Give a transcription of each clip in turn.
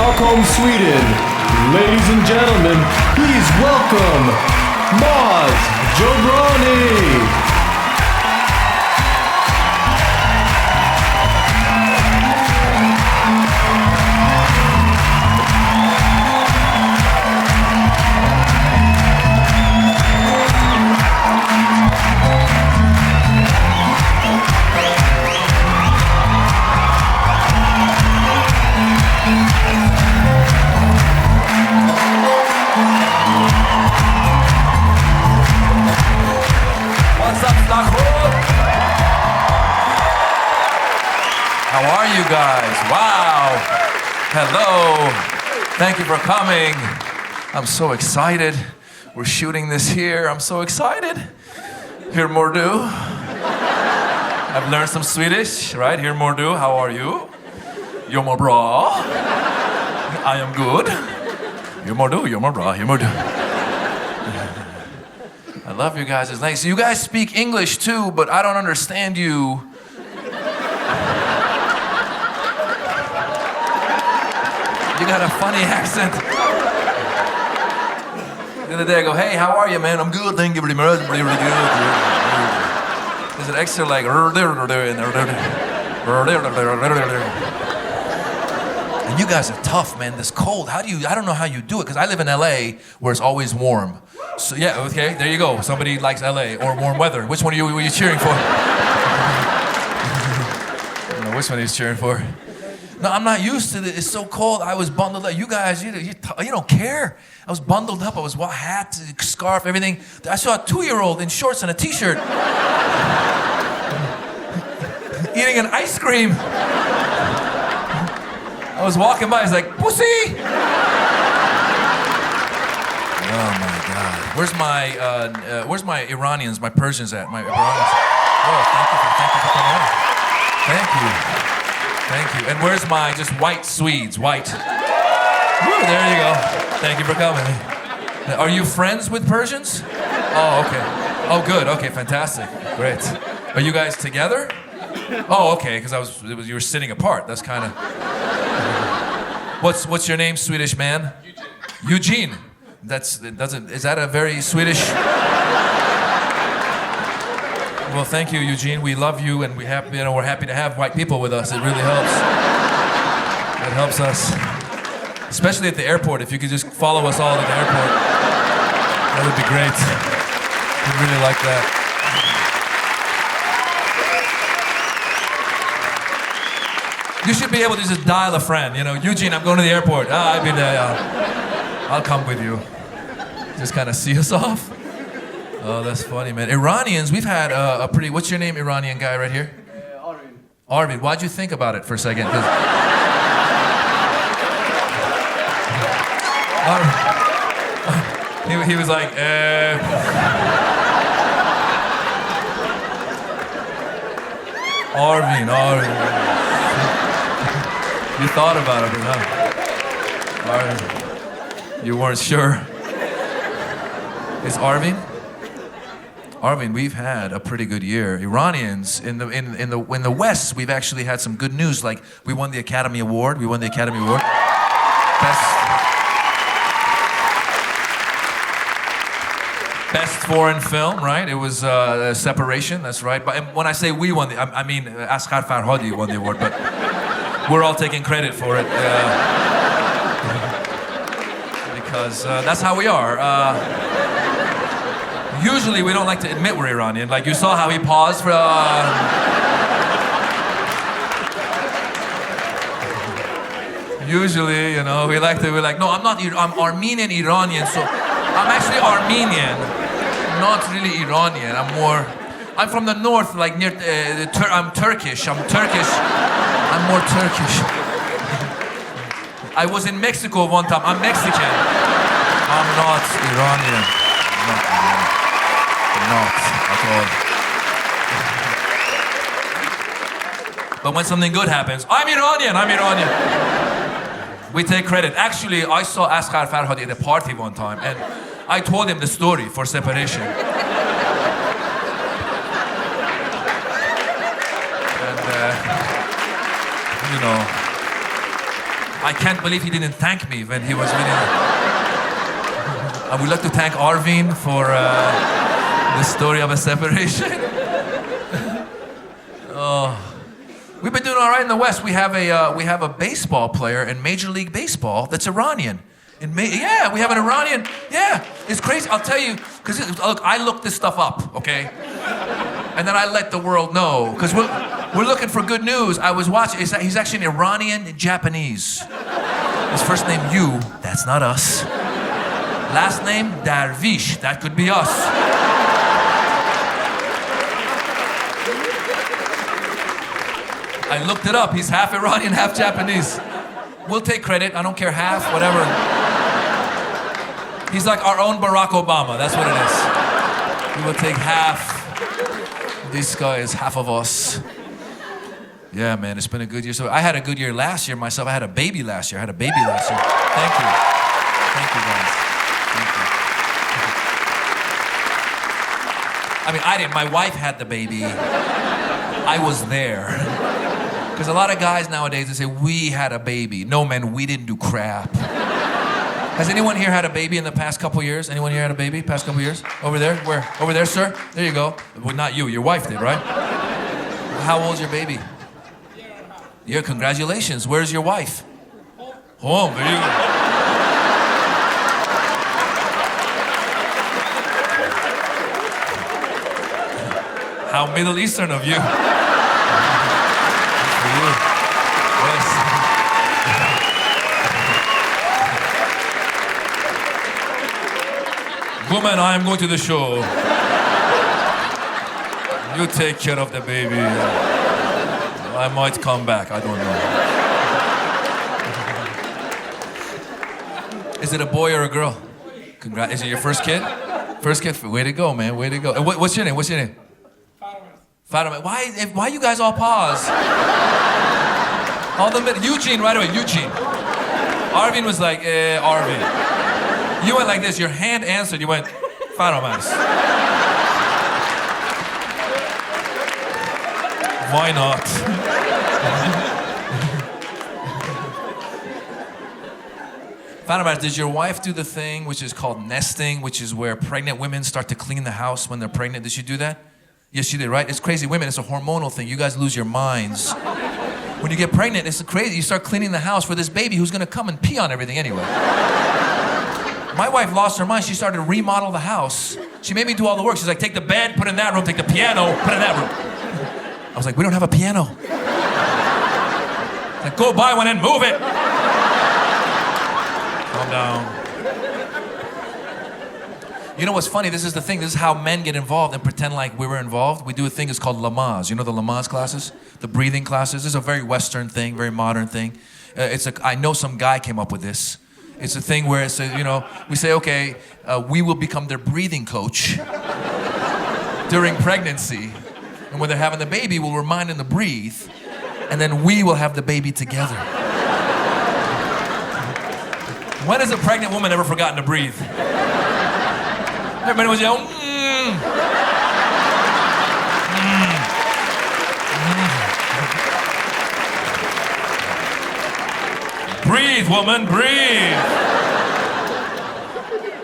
Stockholm, Sweden. Ladies and gentlemen, please welcome Maz Jobrani. How are you guys? Wow. Hello. Thank you for coming. I'm so excited. We're shooting this here. I'm so excited. Hur mår du? I've learned some Swedish, right? Hur mår du? How are you? Jag mår bra. I am good. Hur mår du? Jag mår bra. Hur mår du? I love you guys. It's nice. You guys speak English too, but I don't understand you. You got a funny accent. The other day I go, hey, how are you, man? I'm good, thank you very much. Really good. There's an extra like, and you guys are tough, man. This cold, I don't know how you do it, because I live in LA where it's always warm. So yeah, okay, there you go. Somebody likes LA or warm weather. Which one were you cheering for? I don't know which one he's cheering for. No, I'm not used to it. It's so cold. I was bundled up. You guys, you don't care. I was bundled up. I was hat, scarf, everything. I saw a 2-year-old in shorts and a t-shirt eating an ice cream. I was walking by. He's like, pussy. Oh my God. Where's my Iranians, my Persians at? My Iranians. Oh, thank you for coming out. Thank you. Thank you. And where's my just white Swedes? White. Woo, there you go. Thank you for coming. Are you friends with Persians? Oh, okay. Oh, good. Okay, fantastic. Great. Are you guys together? Oh, okay. Because you were sitting apart. That's kind of. What's your name, Swedish man? Eugene. Is that a very Swedish? Well, thank you, Eugene. We love you, and we're happy to have white people with us. It really helps. It helps us, especially at the airport. If you could just follow us all to the airport, that would be great. We'd really like that. You should be able to just dial a friend. You know, Eugene, I'm going to the airport. I'll be there. I'll come with you. Just kind of see us off. Oh, that's funny, man. Iranians, we've had a pretty... What's your name, Iranian guy right here? Arvin. Arvin. Why'd you think about it for a second? He was like, Arvin. You thought about it, huh? Arvin. You weren't sure. Is Arvin? Arvin, we've had a pretty good year. Iranians in the West, we've actually had some good news. Like we won the Academy Award. Best foreign film, right? It was Separation. That's right. But when I say we won, I mean Asghar Farhadi won the award. But we're all taking credit for it because that's how we are. Usually we don't like to admit we're Iranian. Like you saw how he paused for. Usually, you know, we're like, no, I'm not. I'm Armenian Iranian. So I'm actually Armenian, not really Iranian. I'm from the north, like near. I'm Turkish. I'm more Turkish. I was in Mexico one time. I'm Mexican. I'm not Iranian. Not at all. But when something good happens, I'm Iranian. We take credit. Actually, I saw Asghar Farhadi at a party one time, and I told him the story for Separation. And, you know, I can't believe he didn't thank me when he was winning. I would like to thank Arvin for the story of a separation. We've been doing all right in the West. We have a baseball player in Major League Baseball that's Iranian. Yeah, we have an Iranian. Yeah, it's crazy. I'll tell you, because look, I looked this stuff up, okay? And then I let the world know, because we're looking for good news. I was watching. He's actually an Iranian Japanese. His first name Yu. That's not us. Last name Darvish. That could be us. I looked it up. He's half Iranian, half Japanese. We'll take credit. I don't care, half, whatever. He's like our own Barack Obama. That's what it is. We will take half. This guy is half of us. Yeah, man, it's been a good year. So I had a good year last year myself. I had a baby last year. Thank you. Thank you, guys. Thank you. I mean, I didn't. My wife had the baby. I was there. Because a lot of guys nowadays, they say, we had a baby. No, man, we didn't do crap. Has anyone here had a baby in the past couple years? Anyone here had a baby past couple years? Over there? Where? Over there, sir? There you go. Well, not you. Your wife did, right? How old's your baby? Yeah, congratulations. Where's your wife? Home. There you go. How Middle Eastern of you. For you. Yes. Woman, I am going to the show. You take care of the baby. I might come back. I don't know. Is it a boy or a girl? Congrats. Is it your first kid? First kid? Way to go, man. Way to go. And what's your name? What's your name? Fatima. Why you guys all pause? All the Eugene, right away. Eugene. Arvin was like, Arvin. You went like this. Your hand answered. You went, Faramas. Why not? Faramas, did your wife do the thing which is called nesting, which is where pregnant women start to clean the house when they're pregnant? Did she do that? Yes, she did, right? It's crazy. Women, it's a hormonal thing. You guys lose your minds. When you get pregnant, it's crazy. You start cleaning the house for this baby who's going to come and pee on everything anyway. My wife lost her mind. She started to remodel the house. She made me do all the work. She's like, take the bed, put it in that room, take the piano, put it in that room. I was like, we don't have a piano. Like, go buy one and move it. Calm down. You know what's funny? This is the thing. This is how men get involved and pretend like we were involved. We do a thing that's called Lamaze. You know the Lamaze classes? The breathing classes. This is a very Western thing, very modern thing. I know some guy came up with this. It's a thing where it's we say, okay, we will become their breathing coach during pregnancy. And when they're having the baby, we'll remind them to breathe. And then we will have the baby together. When has a pregnant woman ever forgotten to breathe? Everybody was yelling, Breathe, woman, breathe.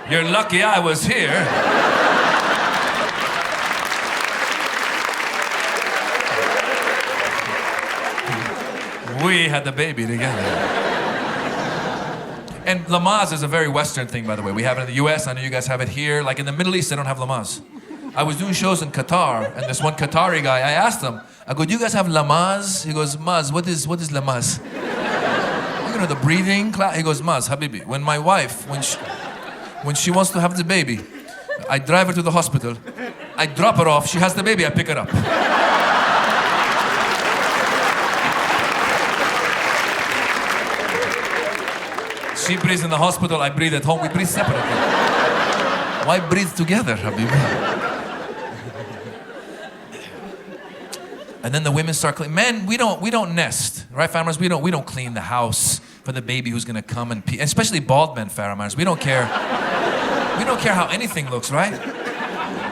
You're lucky I was here. We had the baby together. And Lamaze is a very Western thing, by the way. We have it in the US. I know you guys have it here. Like in the Middle East, they don't have Lamaze. I was doing shows in Qatar, and this one Qatari guy, I asked him, I go, do you guys have Lamaze? He goes, Maz, what is Lamaze? You know, the breathing class? He goes, Maz, Habibi, when my wife, when she wants to have the baby, I drive her to the hospital, I drop her off, she has the baby, I pick her up. She breathes in the hospital, I breathe at home, we breathe separately. Why breathe together, Habibi? And then the women start cleaning. Men, we don't nest, right, farmers? We don't clean the house for the baby who's gonna come and pee. Especially bald men, farmers. We don't care. We don't care how anything looks, right?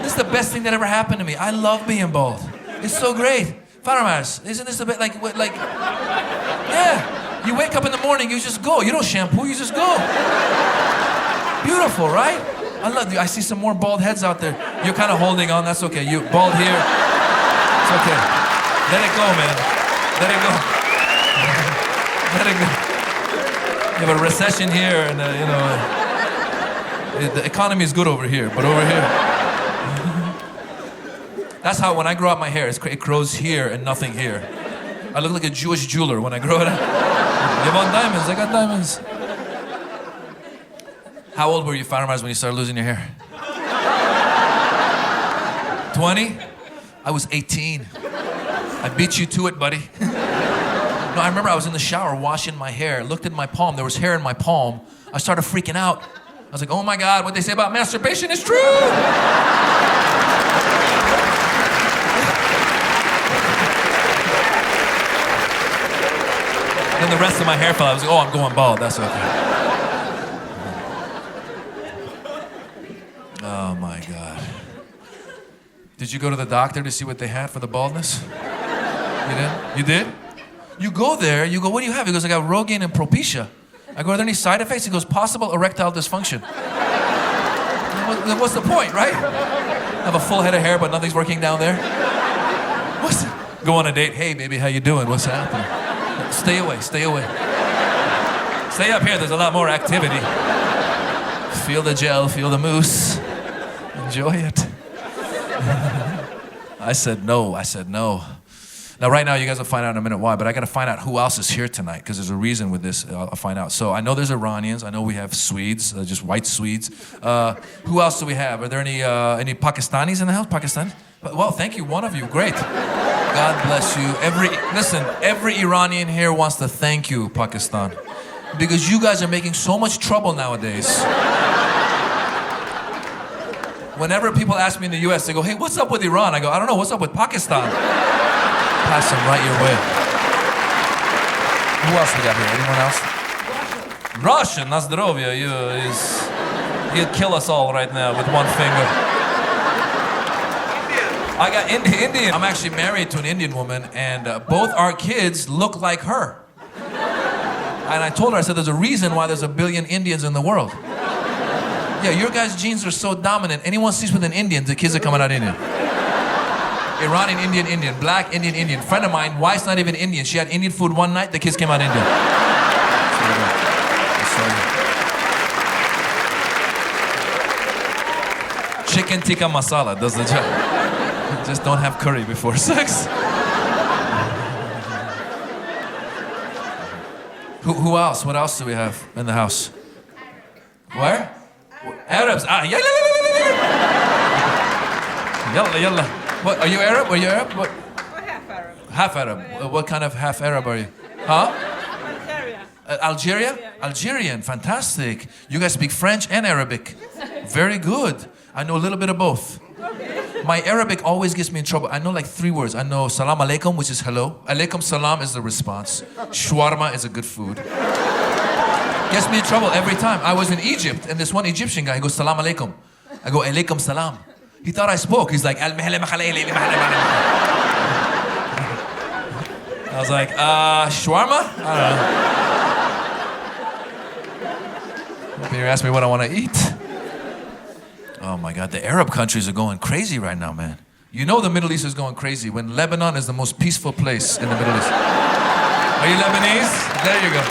This is the best thing that ever happened to me. I love being bald. It's so great, farmers. Isn't this a bit like? Yeah. You wake up in the morning, you just go. You don't shampoo, you just go. Beautiful, right? I love you. I see some more bald heads out there. You're kind of holding on. That's okay. You bald here. It's okay. Let it go, man. Let it go. Let it go. You have a recession here, and the economy is good over here, but over here. That's how when I grow out my hair, it grows here and nothing here. I look like a Jewish jeweler when I grow it out. You want diamonds? I got diamonds. How old were you, Farmers, when you started losing your hair? 20? I was 18. I beat you to it, buddy. No, I remember I was in the shower washing my hair, looked at my palm, there was hair in my palm. I started freaking out. I was like, oh my God, what they say about masturbation is true! Then the rest of my hair fell. I was like, oh, I'm going bald, that's okay. Oh my God. Did you go to the doctor to see what they had for the baldness? You did? You did? You go there, you go, what do you have? He goes, I got Rogaine and Propecia. I go, are there any side effects? He goes, possible erectile dysfunction. Then what's the point, right? Have a full head of hair, but nothing's working down there. Go on a date, hey baby, how you doing? What's happening? Stay away, stay away. Stay up here, there's a lot more activity. Feel the gel, feel the mousse. Enjoy it. I said no. Now right now you guys will find out in a minute why, but I gotta find out who else is here tonight, because there's a reason with this, I'll find out. So I know there's Iranians, I know we have Swedes, just white Swedes. Who else do we have? Are there any Pakistanis in the house? Pakistan? Well, thank you, one of you, great. God bless you. Every Iranian here wants to thank you, Pakistan. Because you guys are making so much trouble nowadays. Whenever people ask me in the US, they go, hey, what's up with Iran? I go, I don't know, what's up with Pakistan? Pass them right your way. Who else we got here? Anyone else? Russian, na zdrovia. He'd kill us all right now with one finger. I got Indian. I'm actually married to an Indian woman, and both our kids look like her. And I told her, I said, there's a reason why there's 1 billion Indians in the world. Yeah, your guys' genes are so dominant. Anyone sleeps with an Indian, the kids are coming out Indian. Iranian, Indian, black, Indian. Friend of mine, wife's not even Indian. She had Indian food one night, the kids came out Indian. Chicken tikka masala does the job. Just don't have curry before sex. Who else? What else do we have in the house? Where? Arabs. Ah, yalla. What, are you Arab? Are you Arab? What? Half Arab. Half Arab. What kind of half Arab are you? Huh? Algeria. Algeria? Yeah. Algerian, fantastic. You guys speak French and Arabic. Very good. I know a little bit of both. My Arabic always gets me in trouble. I know like 3 words. I know salam alaikum, which is hello. Alaikum salam is the response. Shawarma is a good food. Gets me in trouble every time. I was in Egypt, and this one Egyptian guy, he goes, salam alaikum. I go, alaikum salam. He thought I spoke. He's like, I was like, shawarma? I don't know. You ask me what I want to eat. Oh my God, the Arab countries are going crazy right now, man. You know the Middle East is going crazy when Lebanon is the most peaceful place in the Middle East. Are you Lebanese? There you go.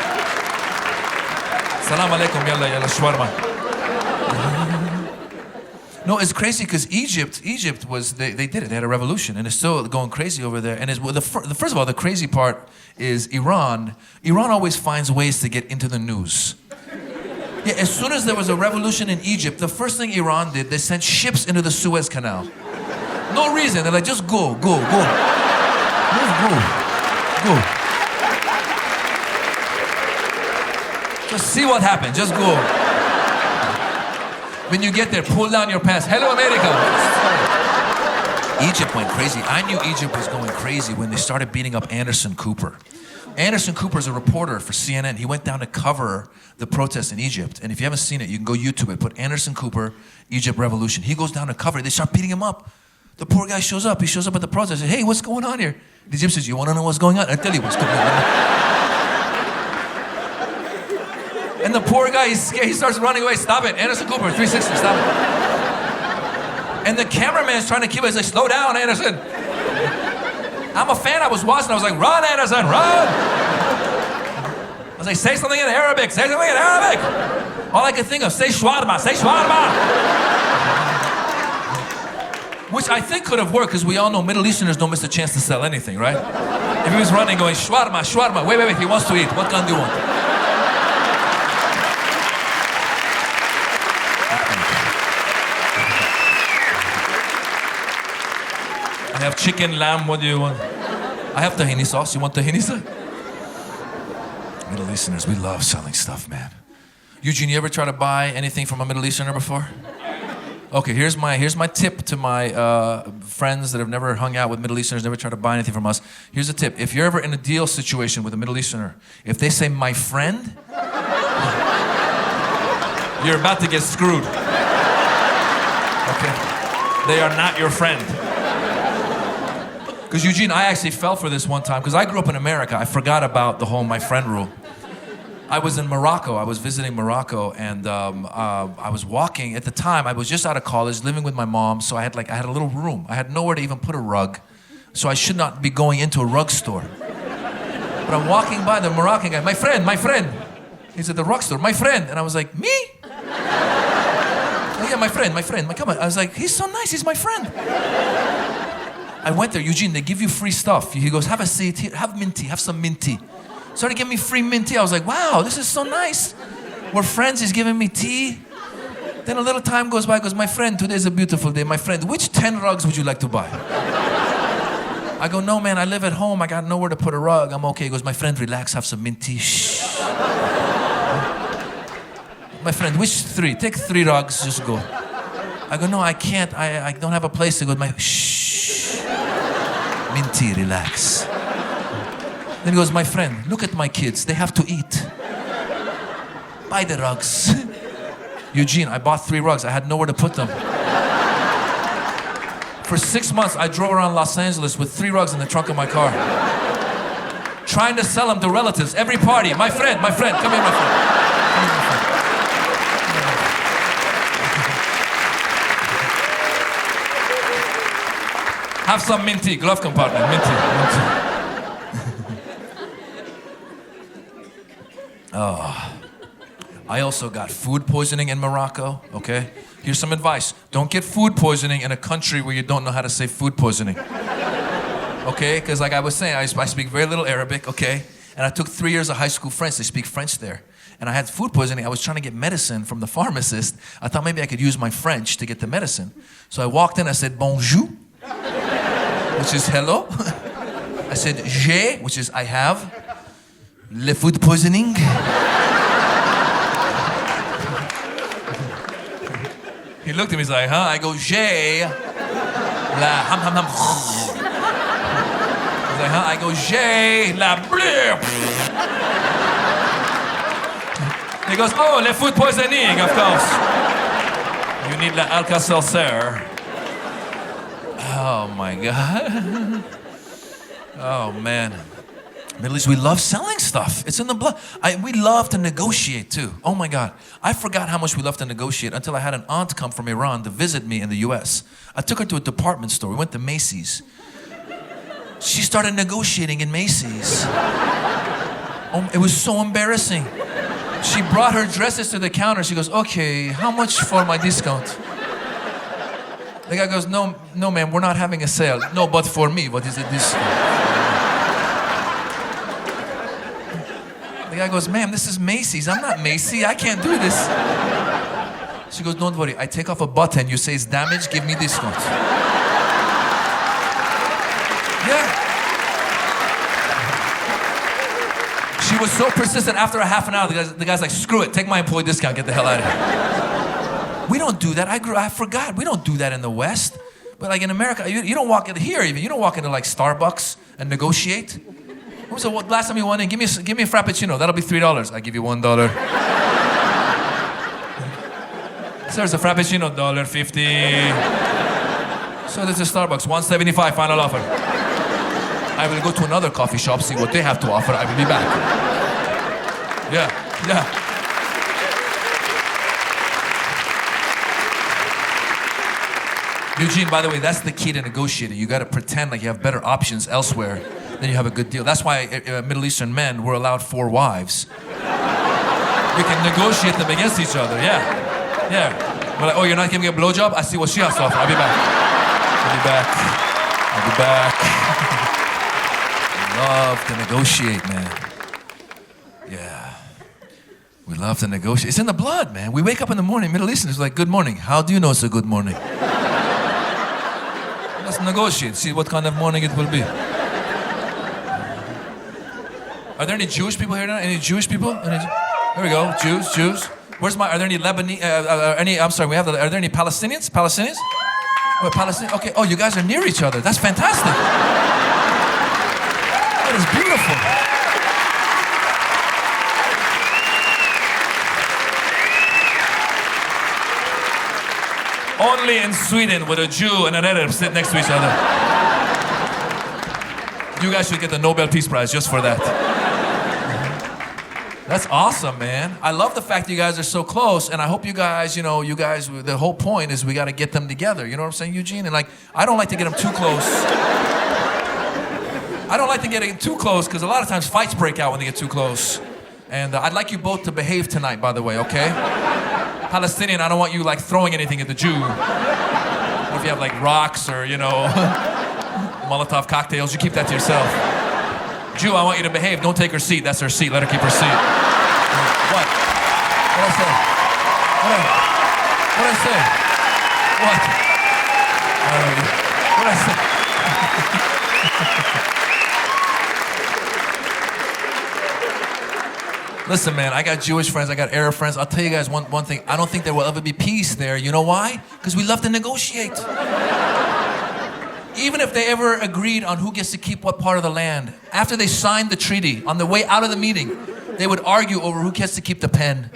Salam alaikum, yalla shawarma. No, it's crazy because Egypt was, they did it. They had a revolution, and it's still going crazy over there. And first of all, the crazy part is Iran. Iran always finds ways to get into the news. Yeah, as soon as there was a revolution in Egypt, the first thing Iran did, they sent ships into the Suez Canal. No reason. They're like, just go. Just go. Just see what happens. Just go. When you get there, pull down your pants. Hello, America. Egypt went crazy. I knew Egypt was going crazy when they started beating up Anderson Cooper. Anderson Cooper is a reporter for CNN. He went down to cover the protests in Egypt. And if you haven't seen it, you can go YouTube it. Put Anderson Cooper, Egypt Revolution. He goes down to cover it. They start beating him up. The poor guy shows up. He shows up at the protest. Hey, what's going on here? The Egyptian says, you want to know what's going on? I'll tell you what's going on. And the poor guy, he's scared. He starts running away. Stop it. Anderson Cooper, 360, stop it. And the cameraman's trying to keep us like, slow down, Anderson. I'm a fan. I was watching. I was like, run, Anderson, run. I was like, say something in Arabic. Say something in Arabic. All I could think of, say shawarma, say shawarma. Which I think could have worked, because we all know Middle Easterners don't miss a chance to sell anything, right? If he was running going, shawarma, shawarma, wait, he wants to eat. What gun do you want? I have chicken, lamb, what do you want? I have tahini sauce. You want tahini sauce? Middle Easterners, we love selling stuff, man. Eugene, you ever try to buy anything from a Middle Easterner before? Okay, here's my tip to my friends that have never hung out with Middle Easterners, never tried to buy anything from us. Here's a tip. If you're ever in a deal situation with a Middle Easterner, if they say, my friend, you're about to get screwed. Okay? They are not your friend. Because Eugene, I actually fell for this one time, because I grew up in America. I forgot about the whole my friend rule. I was in Morocco. I was visiting Morocco, and I was walking. At the time, I was just out of college, living with my mom, so I had a little room. I had nowhere to even put a rug, so I should not be going into a rug store. But I'm walking by the Moroccan guy, my friend. He's at the rug store, my friend. And I was like, me? Oh, yeah, my friend, come on. I was like, he's so nice, he's my friend. I went there, Eugene, they give you free stuff. He goes, have a seat here, have minty, have some minty. Started giving me free minty. I was like, wow, this is so nice. We're friends, he's giving me tea. Then a little time goes by, he goes, my friend, today's a beautiful day. My friend, which 10 rugs would you like to buy? I go, no, man, I live at home. I got nowhere to put a rug. I'm okay. He goes, my friend, relax, have some minty. Shh. My friend, which 3? Take 3 rugs, just go. I go, no, I can't. I don't have a place to go. Shh. Minty, relax. Then he goes, my friend, look at my kids. They have to eat. Buy the rugs. Eugene, I bought 3 rugs. I had nowhere to put them. For 6 months, I drove around Los Angeles with 3 rugs in the trunk of my car. Trying to sell them to relatives. Every party. My friend, come here, my friend. Come here, my friend. Have some minty, glove compartment, minty. Oh. I also got food poisoning in Morocco, okay? Here's some advice. Don't get food poisoning in a country where you don't know how to say food poisoning. Okay? Because like I was saying, I speak very little Arabic, okay? And I took 3 years of high school French. They speak French there. And I had food poisoning. I was trying to get medicine from the pharmacist. I thought maybe I could use my French to get the medicine. So I walked in, I said, bonjour, which is hello. I said, j'ai, which is I have. Le food poisoning. He looked at me, he's like, huh? I go, j'ai la ham ham ham. He's like, huh? I go, j'ai la bleu. He goes, oh, le food poisoning, of course. You need la Alka-Seltzer. Oh my God. Oh man. Middle East, we love selling stuff. It's in the blood. We love to negotiate too. Oh my God. I forgot how much we love to negotiate until I had an aunt come from Iran to visit me in the US. I took her to a department store. We went to Macy's. She started negotiating in Macy's. Oh, it was so embarrassing. She brought her dresses to the counter. She goes, okay, how much for my discount? The guy goes, no, ma'am, we're not having a sale. No, but for me, what is the discount? The guy goes, ma'am, this is Macy's. I'm not Macy. I can't do this. She goes, don't worry. I take off a button. You say it's damaged. Give me discount. Yeah. She was so persistent. After a half an hour, the guy's like, screw it. Take my employee discount. Get the hell out of here. We don't do that. I forgot. We don't do that in the West. But like in America, you don't walk in here even. You don't walk into like Starbucks and negotiate. When was the last time you went in? Give me a Frappuccino. That'll be $3. I give you $1. Sir, it's a Frappuccino, $1.50. So there's a Starbucks, $1.75, final offer. I will go to another coffee shop, see what they have to offer. I will be back. Yeah. Eugene, by the way, that's the key to negotiating. You got to pretend like you have better options elsewhere, then you have a good deal. That's why Middle Eastern men were allowed 4 wives. We can negotiate them against each other. Yeah. We're like, oh, you're not giving me a blowjob? I see what she has to offer. I'll be back. Love to negotiate, man. Yeah. We love to negotiate. It's in the blood, man. We wake up in the morning, Middle Eastern is like, good morning. How do you know it's a good morning? Let's negotiate, see what kind of morning it will be. Are there any Jewish people here tonight? Any Jewish people? There we go, Jews. Are there any Lebanese, are there any Palestinians? Oh, Palestinians? Okay, oh, you guys are near each other. That's fantastic. That is beautiful. Only in Sweden would a Jew and an Arab sit next to each other. You guys should get the Nobel Peace Prize just for that. That's awesome, man. I love the fact that you guys are so close, and I hope you guys, the whole point is we got to get them together. You know what I'm saying, Eugene? And like, I don't like to get them too close. I don't like to get them too close because a lot of times fights break out when they get too close. And I'd like you both to behave tonight, by the way, okay? Palestinian, I don't want you like throwing anything at the Jew. Or if you have like rocks or, Molotov cocktails, you keep that to yourself. Jew, I want you to behave. Don't take her seat. That's her seat. Let her keep her seat. What? What'd I say? What'd I say? What? What'd I say? Listen, man, I got Jewish friends, I got Arab friends. I'll tell you guys one thing. I don't think there will ever be peace there. You know why? Because we love to negotiate. Even if they ever agreed on who gets to keep what part of the land, after they signed the treaty, on the way out of the meeting, they would argue over who gets to keep the pen.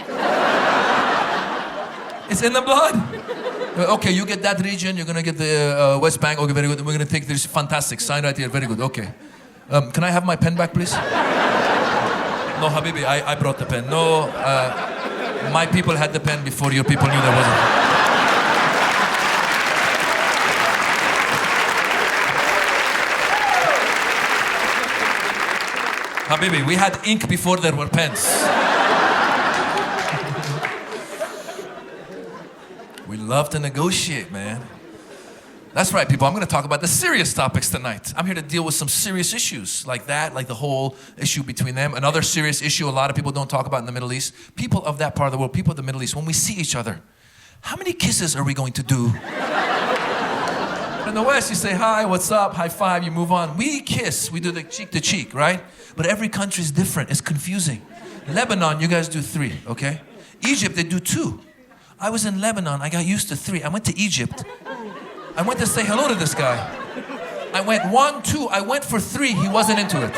It's in the blood. Okay, you get that region, you're gonna get the West Bank, okay, very good. We're gonna take this, fantastic, sign right here, very good, okay. Can I have my pen back, please? No, Habibi, I brought the pen. No, my people had the pen before your people knew there wasn't. Habibi, we had ink before there were pens. We love to negotiate, man. That's right, people. I'm going to talk about the serious topics tonight. I'm here to deal with some serious issues like that, like the whole issue between them. Another serious issue a lot of people don't talk about in the Middle East. People of that part of the world, people of the Middle East, when we see each other, how many kisses are we going to do? In the West, you say, hi, what's up, high five, you move on. We kiss, we do the cheek to cheek, right? But every country is different, it's confusing. Lebanon, you guys do 3, okay? Egypt, they do 2. I was in Lebanon, I got used to 3. I went to Egypt. I went to say hello to this guy. I went 1, 2, I went for 3, he wasn't into it.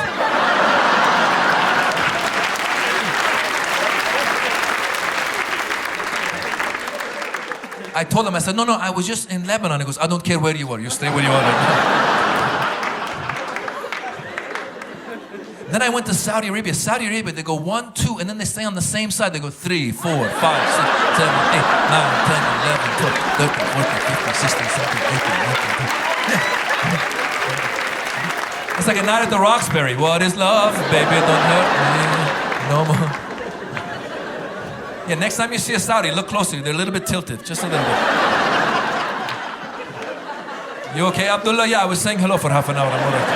I told him, I said, no, I was just in Lebanon. He goes, I don't care where you are, you stay where you are. Then I went to Saudi Arabia. Saudi Arabia, they go 1, 2, and then they stay on the same side. They go 3, 4, 5, 6, 7, 8, 9, 10, 11, 12, 13, 14, 15, 16, 17, 18, 19, 20. It's like a night at the Roxbury. What is love? Baby, don't hurt me no more. Yeah, next time you see a Saudi, look closely. They're a little bit tilted, just a little bit. You okay, Abdullah? Yeah, I was saying hello for half an hour. I'm all right.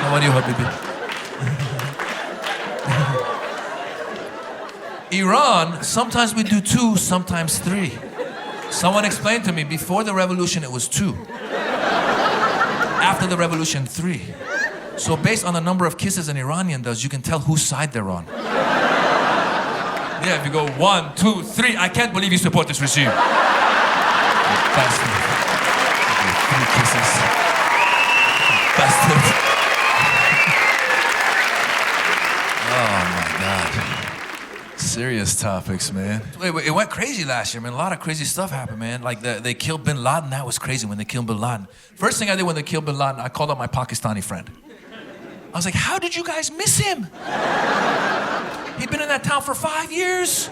How are you, Habibi? Iran, sometimes we do 2, sometimes 3. Someone explained to me, before the revolution it was 2. After the revolution, 3. So based on the number of kisses an Iranian does, you can tell whose side they're on. Yeah, if you go 1, 2, 3, I can't believe you support this regime. Bastard. 3 kisses. Bastard. Oh my God. Serious topics, man. It went crazy last year, man. A lot of crazy stuff happened, man. Like they killed Bin Laden. That was crazy when they killed Bin Laden. First thing I did when they killed Bin Laden, I called up my Pakistani friend. I was like, how did you guys miss him? He'd been in that town for 5 years.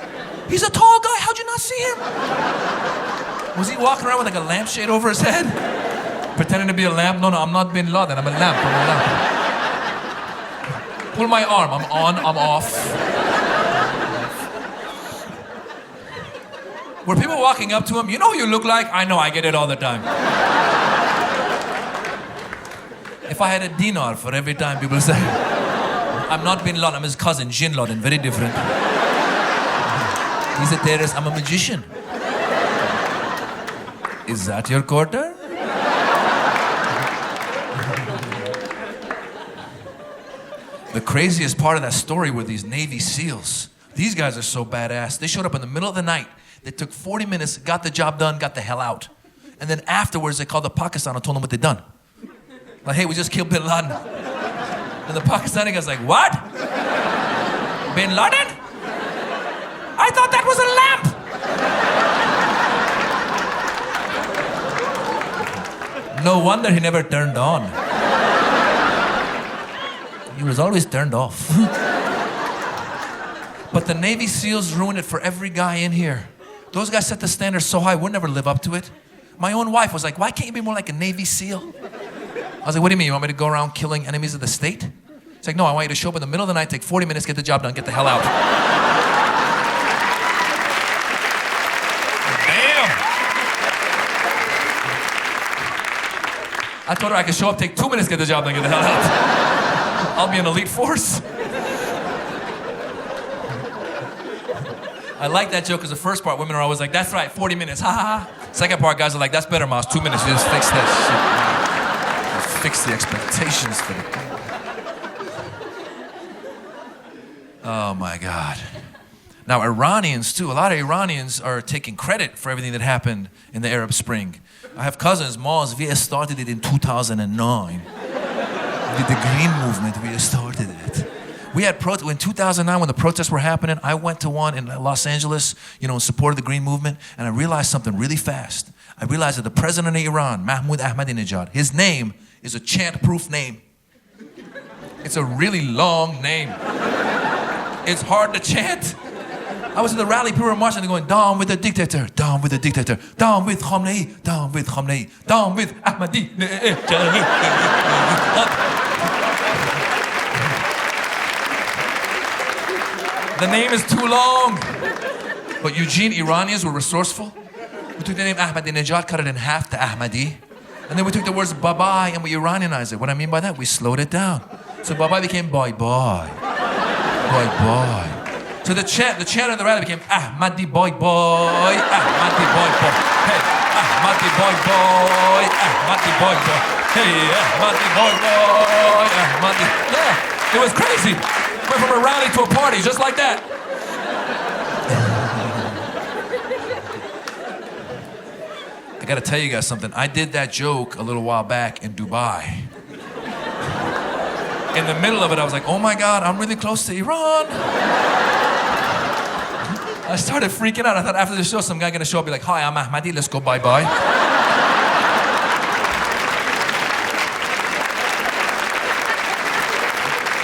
He's a tall guy. How'd you not see him? Was he walking around with like a lampshade over his head? Pretending to be a lamp? No, I'm not Bin Laden. I'm a lamp. I'm a lamp. Pull my arm. I'm on, I'm off. Were people walking up to him? You know who you look like? I know, I get it all the time. If I had a dinar for every time people say, I'm not Bin Laden, I'm his cousin, Jin Laden, very different. He's a terrorist, I'm a magician. Is that your quarter? The craziest part of that story were these Navy SEALs. These guys are so badass. They showed up in the middle of the night. They took 40 minutes, got the job done, got the hell out. And then afterwards, they called the Pakistan and told them what they'd done. Like, hey, we just killed Bin Laden. And the Pakistani guy's like, what? Bin Laden? I thought that was a lamp. No wonder he never turned on. He was always turned off. But the Navy SEALs ruined it for every guy in here. Those guys set the standard so high, we'll never live up to it. My own wife was like, why can't you be more like a Navy SEAL? I was like, what do you mean? You want me to go around killing enemies of the state? It's like, no, I want you to show up in the middle of the night, take 40 minutes, get the job done, get the hell out. Damn! I told her I could show up, take 2 minutes, get the job done, get the hell out. I'll be an elite force. I like that joke because the first part, women are always like, that's right, 40 minutes, ha ha ha. Second part, guys are like, that's better, Moss, 2 minutes, you just fix that shit. Just fix the expectations for the... Oh my God. Now Iranians too, a lot of Iranians are taking credit for everything that happened in the Arab Spring. I have cousins, Moss, we started it in 2009. With the Green Movement, we started it. We had in 2009 when the protests were happening, I went to one in Los Angeles, in support of the Green Movement, and I realized something really fast. I realized that the president of Iran, Mahmoud Ahmadinejad, his name is a chant-proof name. It's a really long name. It's hard to chant. I was in the rally, people were marching, they're going, down with the dictator, down with the dictator, down with Khamenei, down with Khamenei, down with Ahmadinejad. The name is too long. But Eugene, Iranians were resourceful. We took the name Ahmadinejad, cut it in half to Ahmadi. And then we took the words bye-bye and we Iranianized it. What I mean by that, we slowed it down. So bye-bye became bye-bye. Bye-bye. So the chant of the rally became Ahmadi boy-boy, Ahmadi boy-boy. Hey, Ahmadi boy-boy, Ahmadi boy-boy. Hey, Ahmadi boy-boy, Ahmadi. Yeah, it was crazy. Went from a rally to a party, just like that. I gotta tell you guys something. I did that joke a little while back in Dubai. In the middle of it, I was like, oh my God, I'm really close to Iran. I started freaking out. I thought after the show, some guy gonna show up, be like, hi, I'm Ahmadi, let's go bye-bye.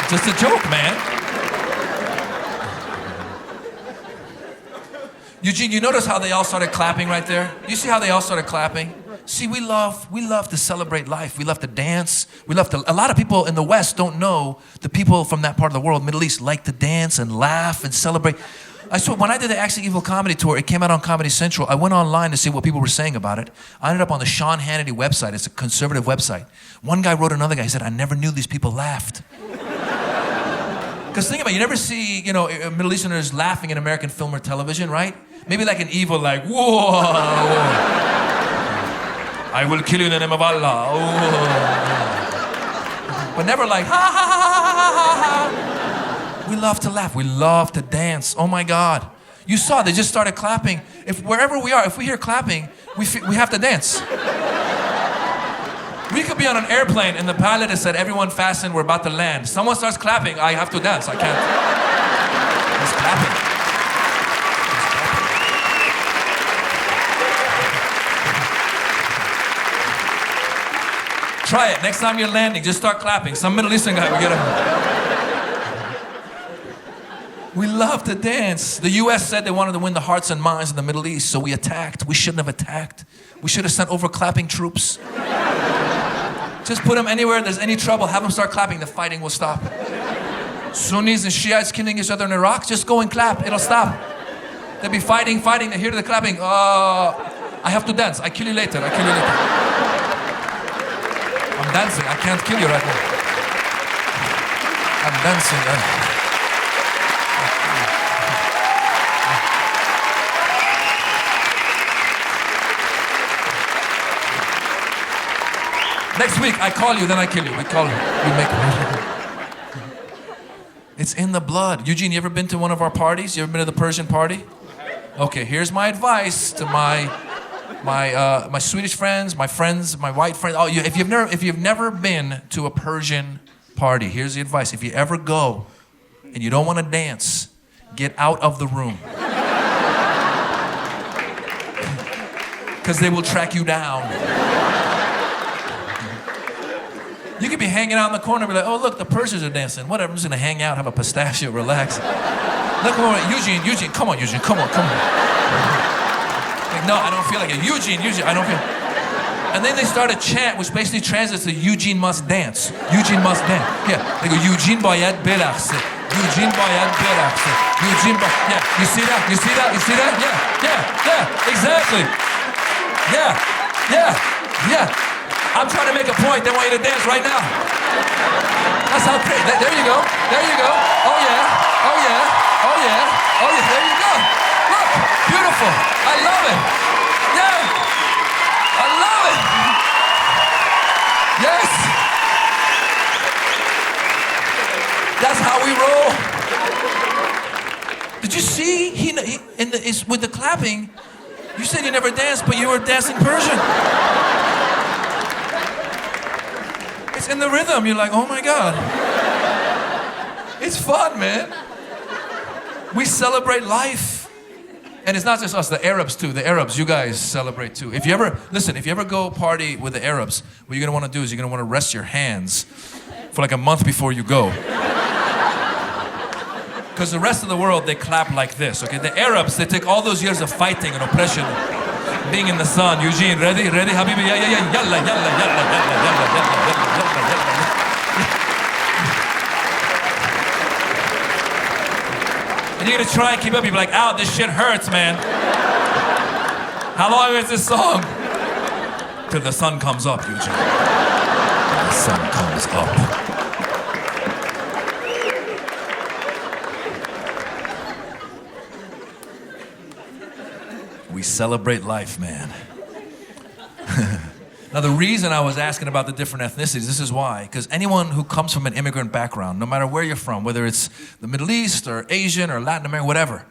Just a joke, man. Eugene, you notice how they all started clapping right there? You see how they all started clapping? See, we love to celebrate life. We love to dance. A lot of people in the West don't know the people from that part of the world, Middle East, like to dance and laugh and celebrate. I swear, when I did the Actually Evil comedy tour, it came out on Comedy Central. I went online to see what people were saying about it. I ended up on the Sean Hannity website. It's a conservative website. One guy wrote another guy. He said, I never knew these people laughed. Because think about it, you never see, Middle Easterners laughing in American film or television, right? Maybe like an evil, like, whoa, I will kill you in the name of Allah. Whoa. But never like, ha, ha, ha, ha, ha, ha. We love to laugh. We love to dance. Oh my God. You saw, they just started clapping. Wherever we are, if we hear clapping, we have to dance. We could be on an airplane and the pilot has said, everyone fasten, we're about to land. Someone starts clapping, I have to dance. I can't. He's clapping. Try it. Next time you're landing, just start clapping. Some Middle Eastern guy will get We love to dance. The U.S. said they wanted to win the hearts and minds in the Middle East, so we attacked. We shouldn't have attacked. We should have sent over clapping troops. Just put them anywhere there's any trouble. Have them start clapping. The fighting will stop. Sunnis and Shiites killing each other in Iraq. Just go and clap. It'll stop. They'll be fighting. They hear the clapping. I have to dance. I kill you later. I'm dancing. I can't kill you right now. I'm dancing. Next week, I call you, then I kill you. We call you. We make It's in the blood. Eugene, you ever been to one of our parties? You ever been to the Persian party? Okay, here's my advice to my Swedish friends, my white friends. Oh, if you've never been to a Persian party, here's the advice. If you ever go and you don't want to dance, get out of the room. Because they will track you down. You could be hanging out in the corner and be like, oh, look, the Persians are dancing. Whatever, I'm just going to hang out, have a pistachio, relax. Look, Eugene, come on, Eugene, come on. Like, no, I don't feel like it. Eugene, I don't feel. And then they start a chant, which basically translates to Eugene must dance. Eugene must dance. Yeah, they go, Eugene bayad beraqse. Eugene bayad beraqse. Yeah, you see that? Yeah, exactly. Yeah. I'm trying to make a point. They want you to dance right now. That's how crazy. There you go. Oh yeah. There you go. Look, beautiful. I love it. Yeah. I love it. Yes. That's how we roll. Did you see? With the clapping, you said you never danced, but you were dancing Persian. It's in the rhythm. You're like, oh my God. It's fun, man. We celebrate life. And it's not just us, the Arabs too. The Arabs, you guys celebrate too. If you ever go party with the Arabs, what you're gonna wanna do is you're gonna wanna rest your hands for like a month before you go. Because the rest of the world, they clap like this, okay? The Arabs, they take all those years of fighting and oppression, being in the sun. Eugene, ready, Habibi? Yeah. Yalla. And you're gonna try and keep up. You'll be like, ow, this shit hurts, man. How long is this song? Till the sun comes up, Eugene. Till the sun comes up. We celebrate life, man. Now, the reason I was asking about the different ethnicities, this is why. Because anyone who comes from an immigrant background, no matter where you're from, whether it's the Middle East or Asian or Latin America, whatever,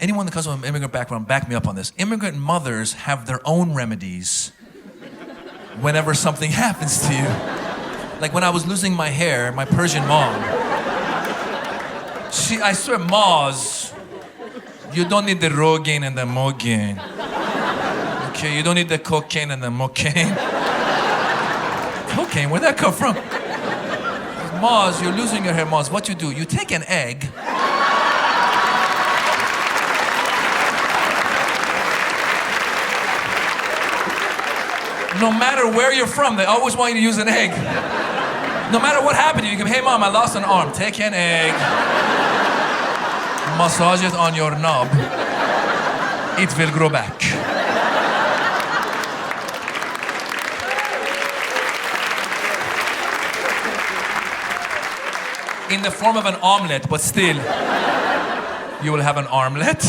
anyone that comes from an immigrant background, back me up on this. Immigrant mothers have their own remedies whenever something happens to you. Like when I was losing my hair, my Persian mom, I swear, Maz, you don't need the Rogaine and the Mogaine. Okay, you don't need the cocaine and the mocaine. Cocaine, where'd that come from? Maz, you're losing your hair, Maz. What you do? You take an egg. No matter where you're from, they always want you to use an egg. No matter what happened, you can, hey mom, I lost an arm. Take an egg. Massage it on your knob. It will grow back. In the form of an omelet, but still, you will have an armlet.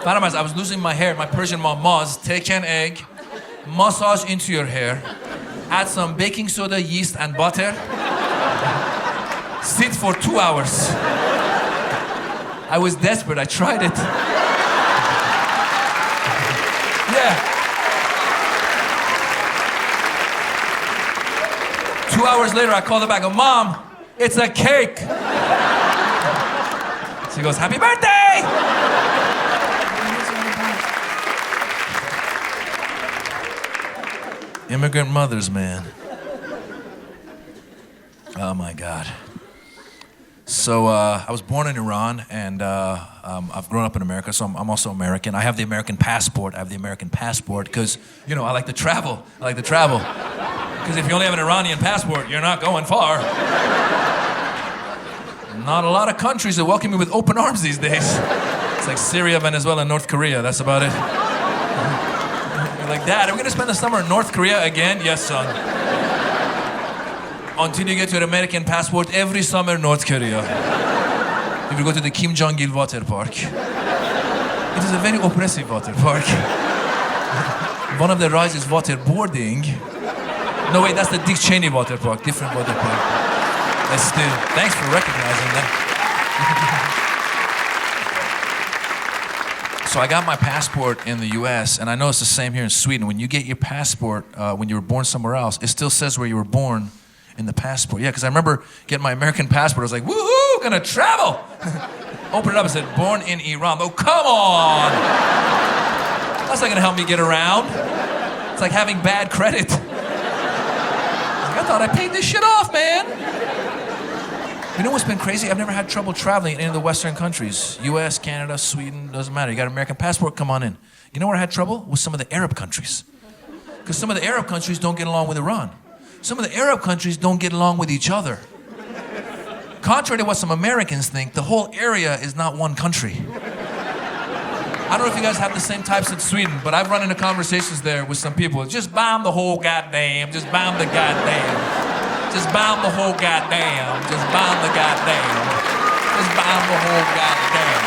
Faramas, I was losing my hair. My Persian mom, Maz, take an egg, massage into your hair, add some baking soda, yeast, and butter. Sit for 2 hours. I was desperate. I tried it. Yeah. 2 hours later, I called her back. I go, Mom, it's a cake. She goes, happy birthday! Immigrant mothers, man. Oh my God. So I was born in Iran, and I've grown up in America, so I'm also American. I have the American passport. Because, you know, I like to travel. Because if you only have an Iranian passport, you're not going far. Not a lot of countries that welcome you with open arms these days. It's like Syria, Venezuela, North Korea. That's about it. You're like, Dad, are we going to spend the summer in North Korea again? Yes, son. Until you get your American passport every summer, North Korea. You will go to the Kim Jong-il water park. It is a very oppressive water park. One of the rides is waterboarding. No, wait, that's the Dick Cheney water park. Different water park. But still, thanks for recognizing that. So I got my passport in the US, and I know it's the same here in Sweden. When you get your passport, when you were born somewhere else, it still says where you were born in the passport. Yeah, because I remember getting my American passport. I was like, woohoo, gonna travel. Open it up, it said, born in Iran. Oh, come on. That's not gonna help me get around. It's like having bad credit. I thought I paid this shit off, man. You know what's been crazy? I've never had trouble traveling in any of the Western countries. US, Canada, Sweden, doesn't matter. You got an American passport, come on in. You know where I had trouble? With some of the Arab countries. Because some of the Arab countries don't get along with Iran. Some of the Arab countries don't get along with each other. Contrary to what some Americans think, the whole area is not one country. I don't know if you guys have the same types in Sweden, but I've run into conversations there with some people. Just bomb the whole goddamn, just bomb the goddamn. Just bomb the whole goddamn. Just bomb the goddamn. Just bomb the whole goddamn.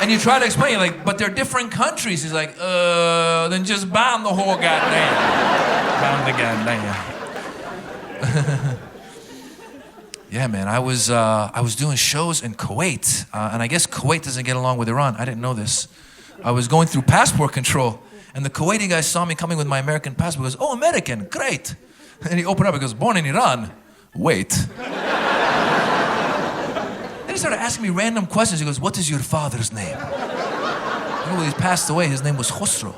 And you try to explain, you're like, but they're different countries. He's like, then just bomb the whole goddamn. Bomb the goddamn. Yeah, man, I was doing shows in Kuwait, and I guess Kuwait doesn't get along with Iran. I didn't know this. I was going through passport control, and the Kuwaiti guy saw me coming with my American passport. He goes, oh, American, great. And he opened up, he goes, born in Iran. Wait. Then he started asking me random questions. He goes, what is your father's name? I go, well, he's passed away. His name was Khosrow.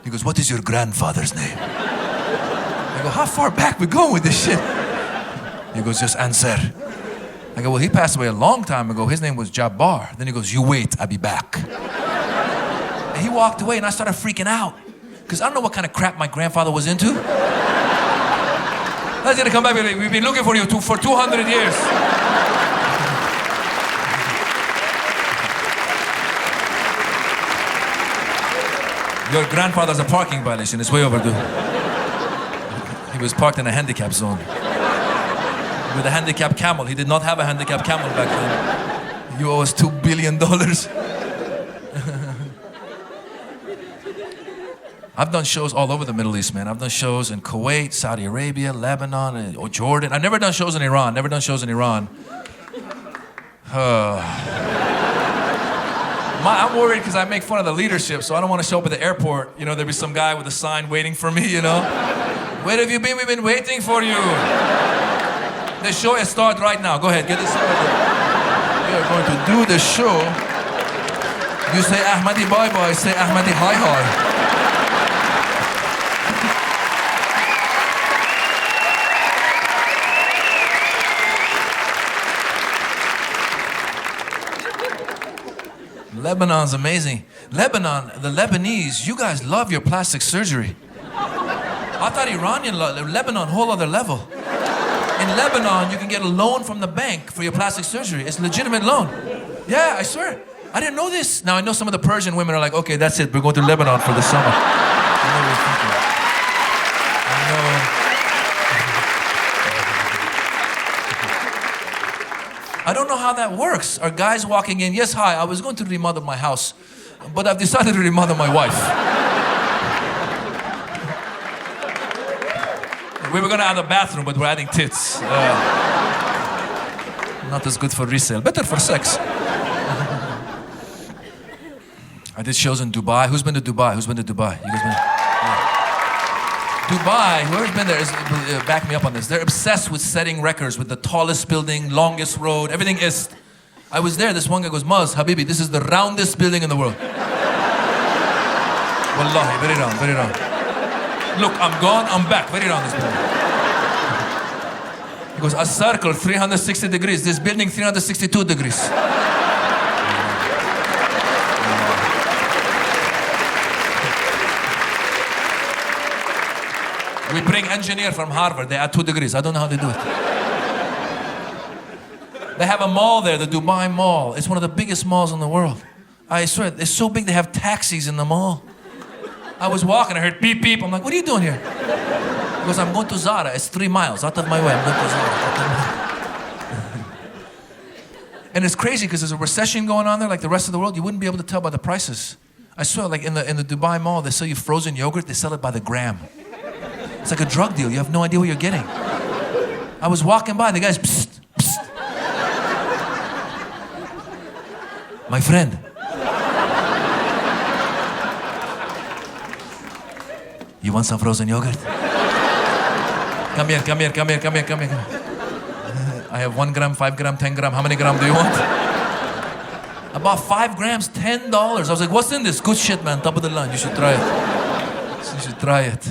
He goes, what is your grandfather's name? I go, how far back we going with this shit? He goes, just answer. I go, well, he passed away a long time ago. His name was Jabbar. Then he goes, you wait, I'll be back. And he walked away, and I started freaking out. Because I don't know what kind of crap my grandfather was into. I was going to come back and be like, we've been looking for you for 200 years. Your grandfather's a parking violation. It's way overdue. He was parked in a handicap zone. With a handicapped camel. He did not have a handicapped camel back then. You owe us $2 billion. I've done shows all over the Middle East, man. I've done shows in Kuwait, Saudi Arabia, Lebanon, or Jordan. I've never done shows in Iran. I'm worried because I make fun of the leadership, so I don't want to show up at the airport. You know, there'll be some guy with a sign waiting for me, you know. Where have you been? We've been waiting for you. The show has started right now. Go ahead, get this started. We are going to do the show. You say Ahmadi bye-bye, say Ahmadi hi-hi. Lebanon's amazing. Lebanon, the Lebanese, you guys love your plastic surgery. I thought Lebanon, whole other level. In Lebanon, you can get a loan from the bank for your plastic surgery. It's a legitimate loan. Yeah, I swear. I didn't know this. Now, I know some of the Persian women are like, okay, that's it. We're going to Lebanon for the summer. I know what you're thinking. I don't know how that works. Are guys walking in, yes, hi, I was going to remodel my house, but I've decided to remodel my wife. We were going to add a bathroom, but we're adding tits. Not as good for resale. Better for sex. I did shows in Dubai. Who's been to Dubai? You guys been? Yeah. Dubai, whoever's been there, back me up on this. They're obsessed with setting records with the tallest building, longest road, everything is. I was there, this one guy goes, Maz, Habibi, this is the roundest building in the world. Wallahi, very round. Look, I'm gone, I'm back. Very round this building. He goes, a circle 360 degrees. This building 362 degrees. We bring engineer from Harvard. They add 2 degrees. I don't know how they do it. They have a mall there, the Dubai Mall. It's one of the biggest malls in the world. I swear, it's so big they have taxis in the mall. I was walking, I heard beep, beep. I'm like, what are you doing here? He goes, I'm going to Zara. It's 3 miles out of my way. I'm going to Zara. And it's crazy because there's a recession going on there like the rest of the world. You wouldn't be able to tell by the prices. I swear, like in the Dubai Mall, they sell you frozen yogurt. They sell it by the gram. It's like a drug deal. You have no idea what you're getting. I was walking by, and the guy's, psst, psst. My friend. You want some frozen yogurt? Come here, come here, come here, come here, come here. I have 1 gram, 5 gram, 10 gram. How many gram do you want? I bought 5 grams, $10. I was like, what's in this? Good shit, man. Top of the line. You should try it. You should try it.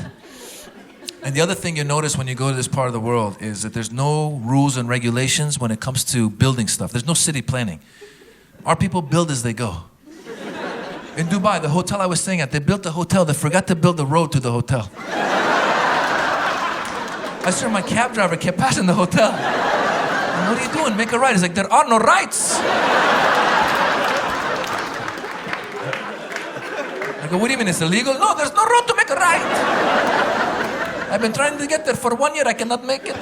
And the other thing you notice when you go to this part of the world is that there's no rules and regulations when it comes to building stuff. There's no city planning. Our people build as they go. In Dubai, the hotel I was staying at, they built the hotel. They forgot to build the road to the hotel. I swear my cab driver kept passing the hotel. And what are you doing? Make a right. He's like, there are no rights. I go, what do you mean it's illegal? No, there's no road to make a right. I've been trying to get there for 1 year. I cannot make it.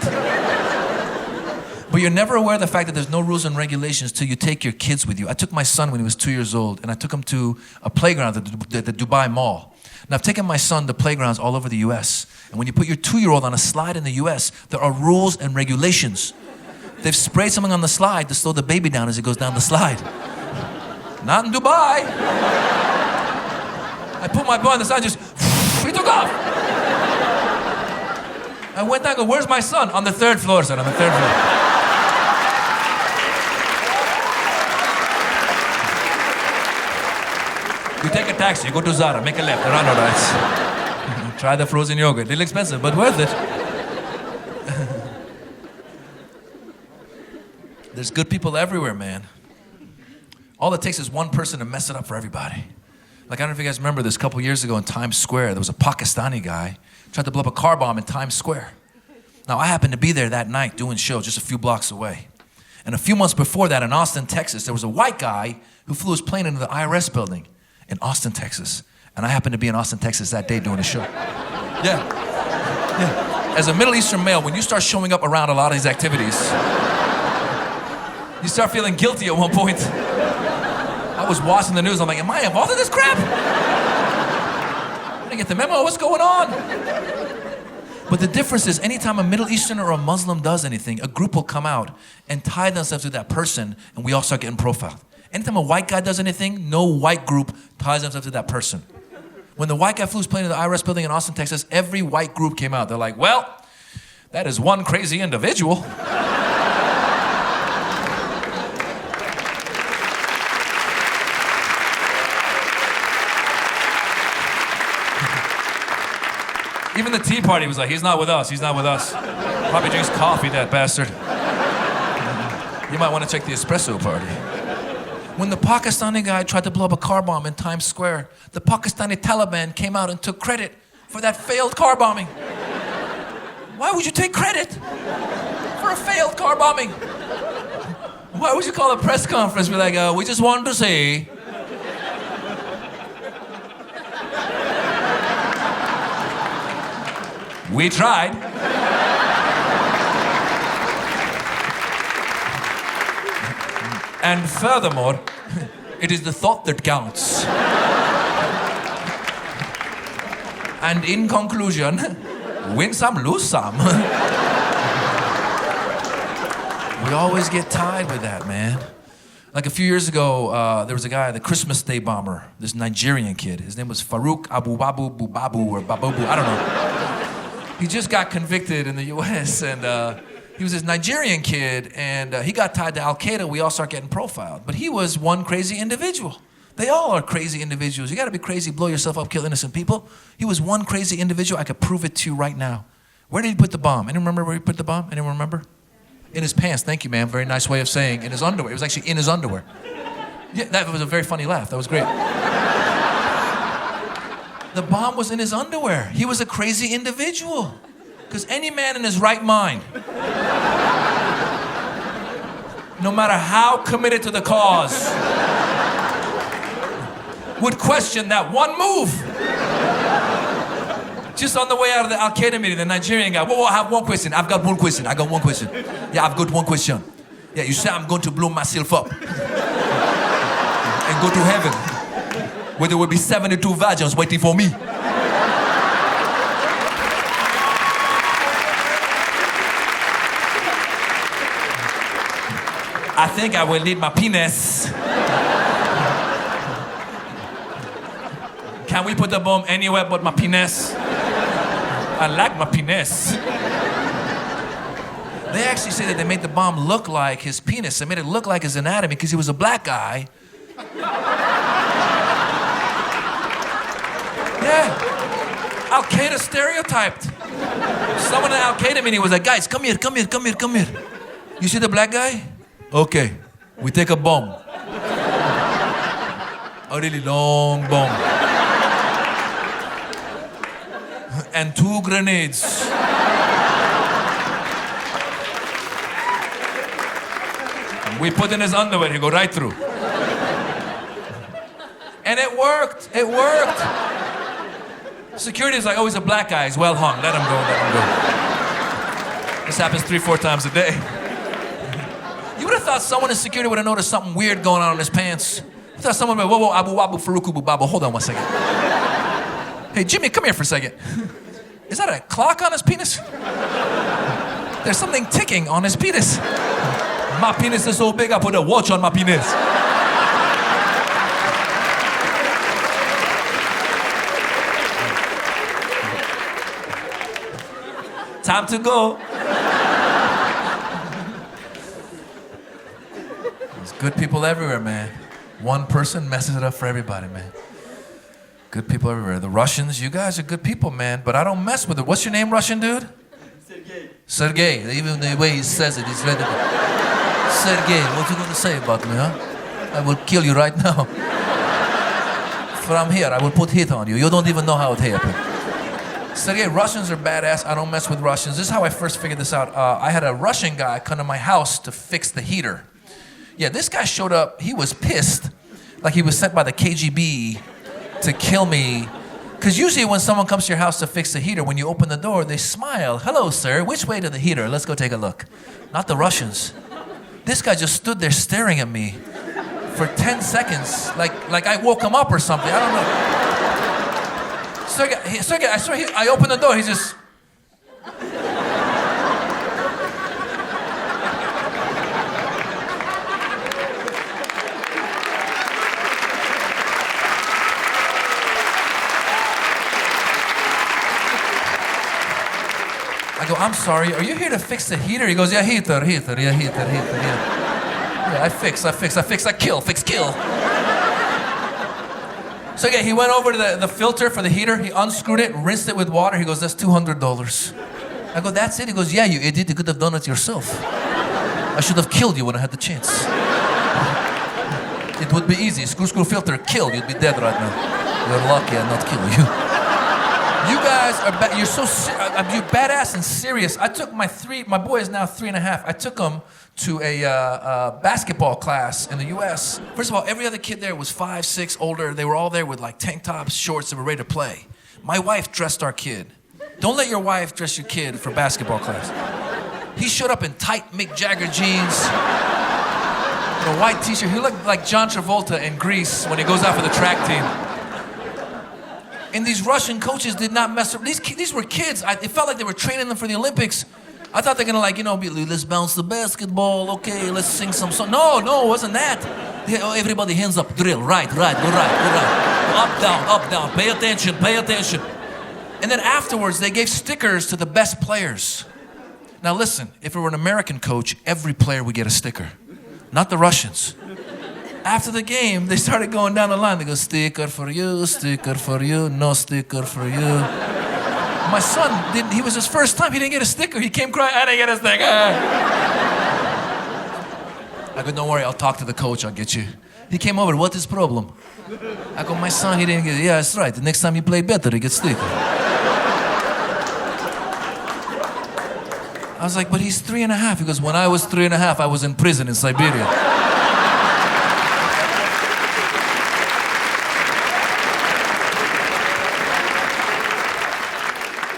But you're never aware of the fact that there's no rules and regulations till you take your kids with you. I took my son when he was 2 years old, and I took him to a playground at the Dubai Mall. And I've taken my son to playgrounds all over the U.S. And when you put your 2-year-old on a slide in the U.S., there are rules and regulations. They've sprayed something on the slide to slow the baby down as it goes down the slide. Not in Dubai. I put my boy on the side, just, he took off. I went down and go, where's my son? On the 3rd floor, son, on the 3rd floor. You take a taxi, you go to Zara, make a left, there are no rights. Try the frozen yogurt. Little expensive, but worth it. There's good people everywhere, man. All it takes is one person to mess it up for everybody. Like, I don't know if you guys remember this, a couple years ago in Times Square, there was a Pakistani guy tried to blow up a car bomb in Times Square. Now, I happened to be there that night doing shows just a few blocks away. And a few months before that in Austin, Texas, there was a white guy who flew his plane into the IRS building in Austin, Texas. And I happened to be in Austin, Texas that day doing a show. Yeah. As a Middle Eastern male, when you start showing up around a lot of these activities, you start feeling guilty at one point. I was watching the news, I'm like, am I involved in this crap? I didn't get the memo, what's going on? But the difference is, anytime a Middle Eastern or a Muslim does anything, a group will come out and tie themselves to that person, and we all start getting profiled. Anytime a white guy does anything, no white group ties themselves to that person. When the white guy flew his plane to the IRS building in Austin, Texas, every white group came out. They're like, well, that is one crazy individual. Even the Tea Party was like, he's not with us, he's not with us. Probably drinks coffee, that bastard. You might want to check the espresso party. When the Pakistani guy tried to blow up a car bomb in Times Square, the Pakistani Taliban came out and took credit for that failed car bombing. Why would you take credit for a failed car bombing? Why would you call a press conference and be like, we just wanted to say... we tried. And furthermore, it is the thought that counts. And in conclusion, win some, lose some. We always get tied with that, man. Like a few years ago, there was a guy, the Christmas Day bomber, this Nigerian kid. His name was Farouk Abu Babu Bubabu or Babobu, I don't know. He just got convicted in the US, and he was this Nigerian kid, and he got tied to Al-Qaeda. We all start getting profiled. But he was one crazy individual. They all are crazy individuals. You gotta be crazy, blow yourself up, kill innocent people. He was one crazy individual. I could prove it to you right now. Where did he put the bomb? Anyone remember where he put the bomb? Anyone remember? In his pants. Thank you, ma'am. Very nice way of saying in his underwear. It was actually in his underwear. Yeah, that was a very funny laugh. That was great. The bomb was in his underwear. He was a crazy individual. Because any man in his right mind, no matter how committed to the cause, would question that one move. Just on the way out of the Al Qaeda meeting, the Nigerian guy, whoa, I have one question. I've got one question. Yeah, I've got one question. Yeah, you say I'm going to blow myself up and go to heaven, where there will be 72 virgins waiting for me. I think I will need my penis. Can we put the bomb anywhere but my penis? I like my penis. They actually say that they made the bomb look like his penis. They made it look like his anatomy because he was a black guy. Yeah. Al Qaeda stereotyped. Someone in Al Qaeda meeting was like, guys, come here. You see the black guy? Okay, we take a bomb. A really long bomb. And 2 grenades. And we put in his underwear, he go right through. And it worked. Security's like, oh, he's a black guy, he's well hung. Let him go. This happens 3-4 times a day. You would have thought someone in security would have noticed something weird going on in his pants. I thought someone would be, whoa, abu wabu faruku babu. Hold on 1 second. Hey, Jimmy, come here for a second. Is that a clock on his penis? There's something ticking on his penis. My penis is so big, I put a watch on my penis. Time to go. There's good people everywhere, man. One person messes it up for everybody, man. Good people everywhere. The Russians, you guys are good people, man, but I don't mess with it. What's your name, Russian dude? Sergey. Even the way he says it, he's ready to... Sergey, what you going to say about me, huh? I will kill you right now. From here, I will put heat on you. You don't even know how it happened. Sergey, Russians are badass. I don't mess with Russians. This is how I first figured this out. I had a Russian guy come to my house to fix the heater. Yeah, this guy showed up. He was pissed, like he was sent by the KGB to kill me. Because usually when someone comes to your house to fix the heater, when you open the door, they smile. Hello, sir. Which way to the heater? Let's go take a look. Not the Russians. This guy just stood there staring at me for 10 seconds, like I woke him up or something. I don't know. Sergey, I opened the door. He just... I go, I'm sorry, are you here to fix the heater? He goes, yeah, heater. Yeah, I fix, kill. So yeah, he went over to the filter for the heater, he unscrewed it, rinsed it with water, he goes, that's $200. I go, that's it? He goes, yeah, you idiot, you could have done it yourself. I should have killed you when I had the chance. It would be easy, screw filter, kill, you'd be dead right now. You're lucky I not kill you. You guys are you're so you're badass and serious. I took my boy is now 3.5. I took him to a basketball class in the U.S. First of all, every other kid there was 5, 6, older. They were all there with like tank tops, shorts, and were ready to play. My wife dressed our kid. Don't let your wife dress your kid for basketball class. He showed up in tight Mick Jagger jeans, and a white t-shirt. He looked like John Travolta in Grease when he goes out for the track team. And these Russian coaches did not mess up. These were kids. It felt like they were training them for the Olympics. I thought they were gonna be let's bounce the basketball, okay, let's sing some song. No, it wasn't that. Everybody hands up, drill, right, go right. Up, down, pay attention. And then afterwards, they gave stickers to the best players. Now listen, if it were an American coach, every player would get a sticker, not the Russians. After the game, they started going down the line. They go, sticker for you, no sticker for you. My son, he was his first time, he didn't get a sticker. He came crying, I didn't get a sticker. I go, don't worry, I'll talk to the coach, I'll get you. He came over, what is problem? I go, my son, he didn't get it. Yeah, that's right. The next time you play better, he gets sticker. I was like, but he's 3.5. He goes, when I was 3.5, I was in prison in Siberia.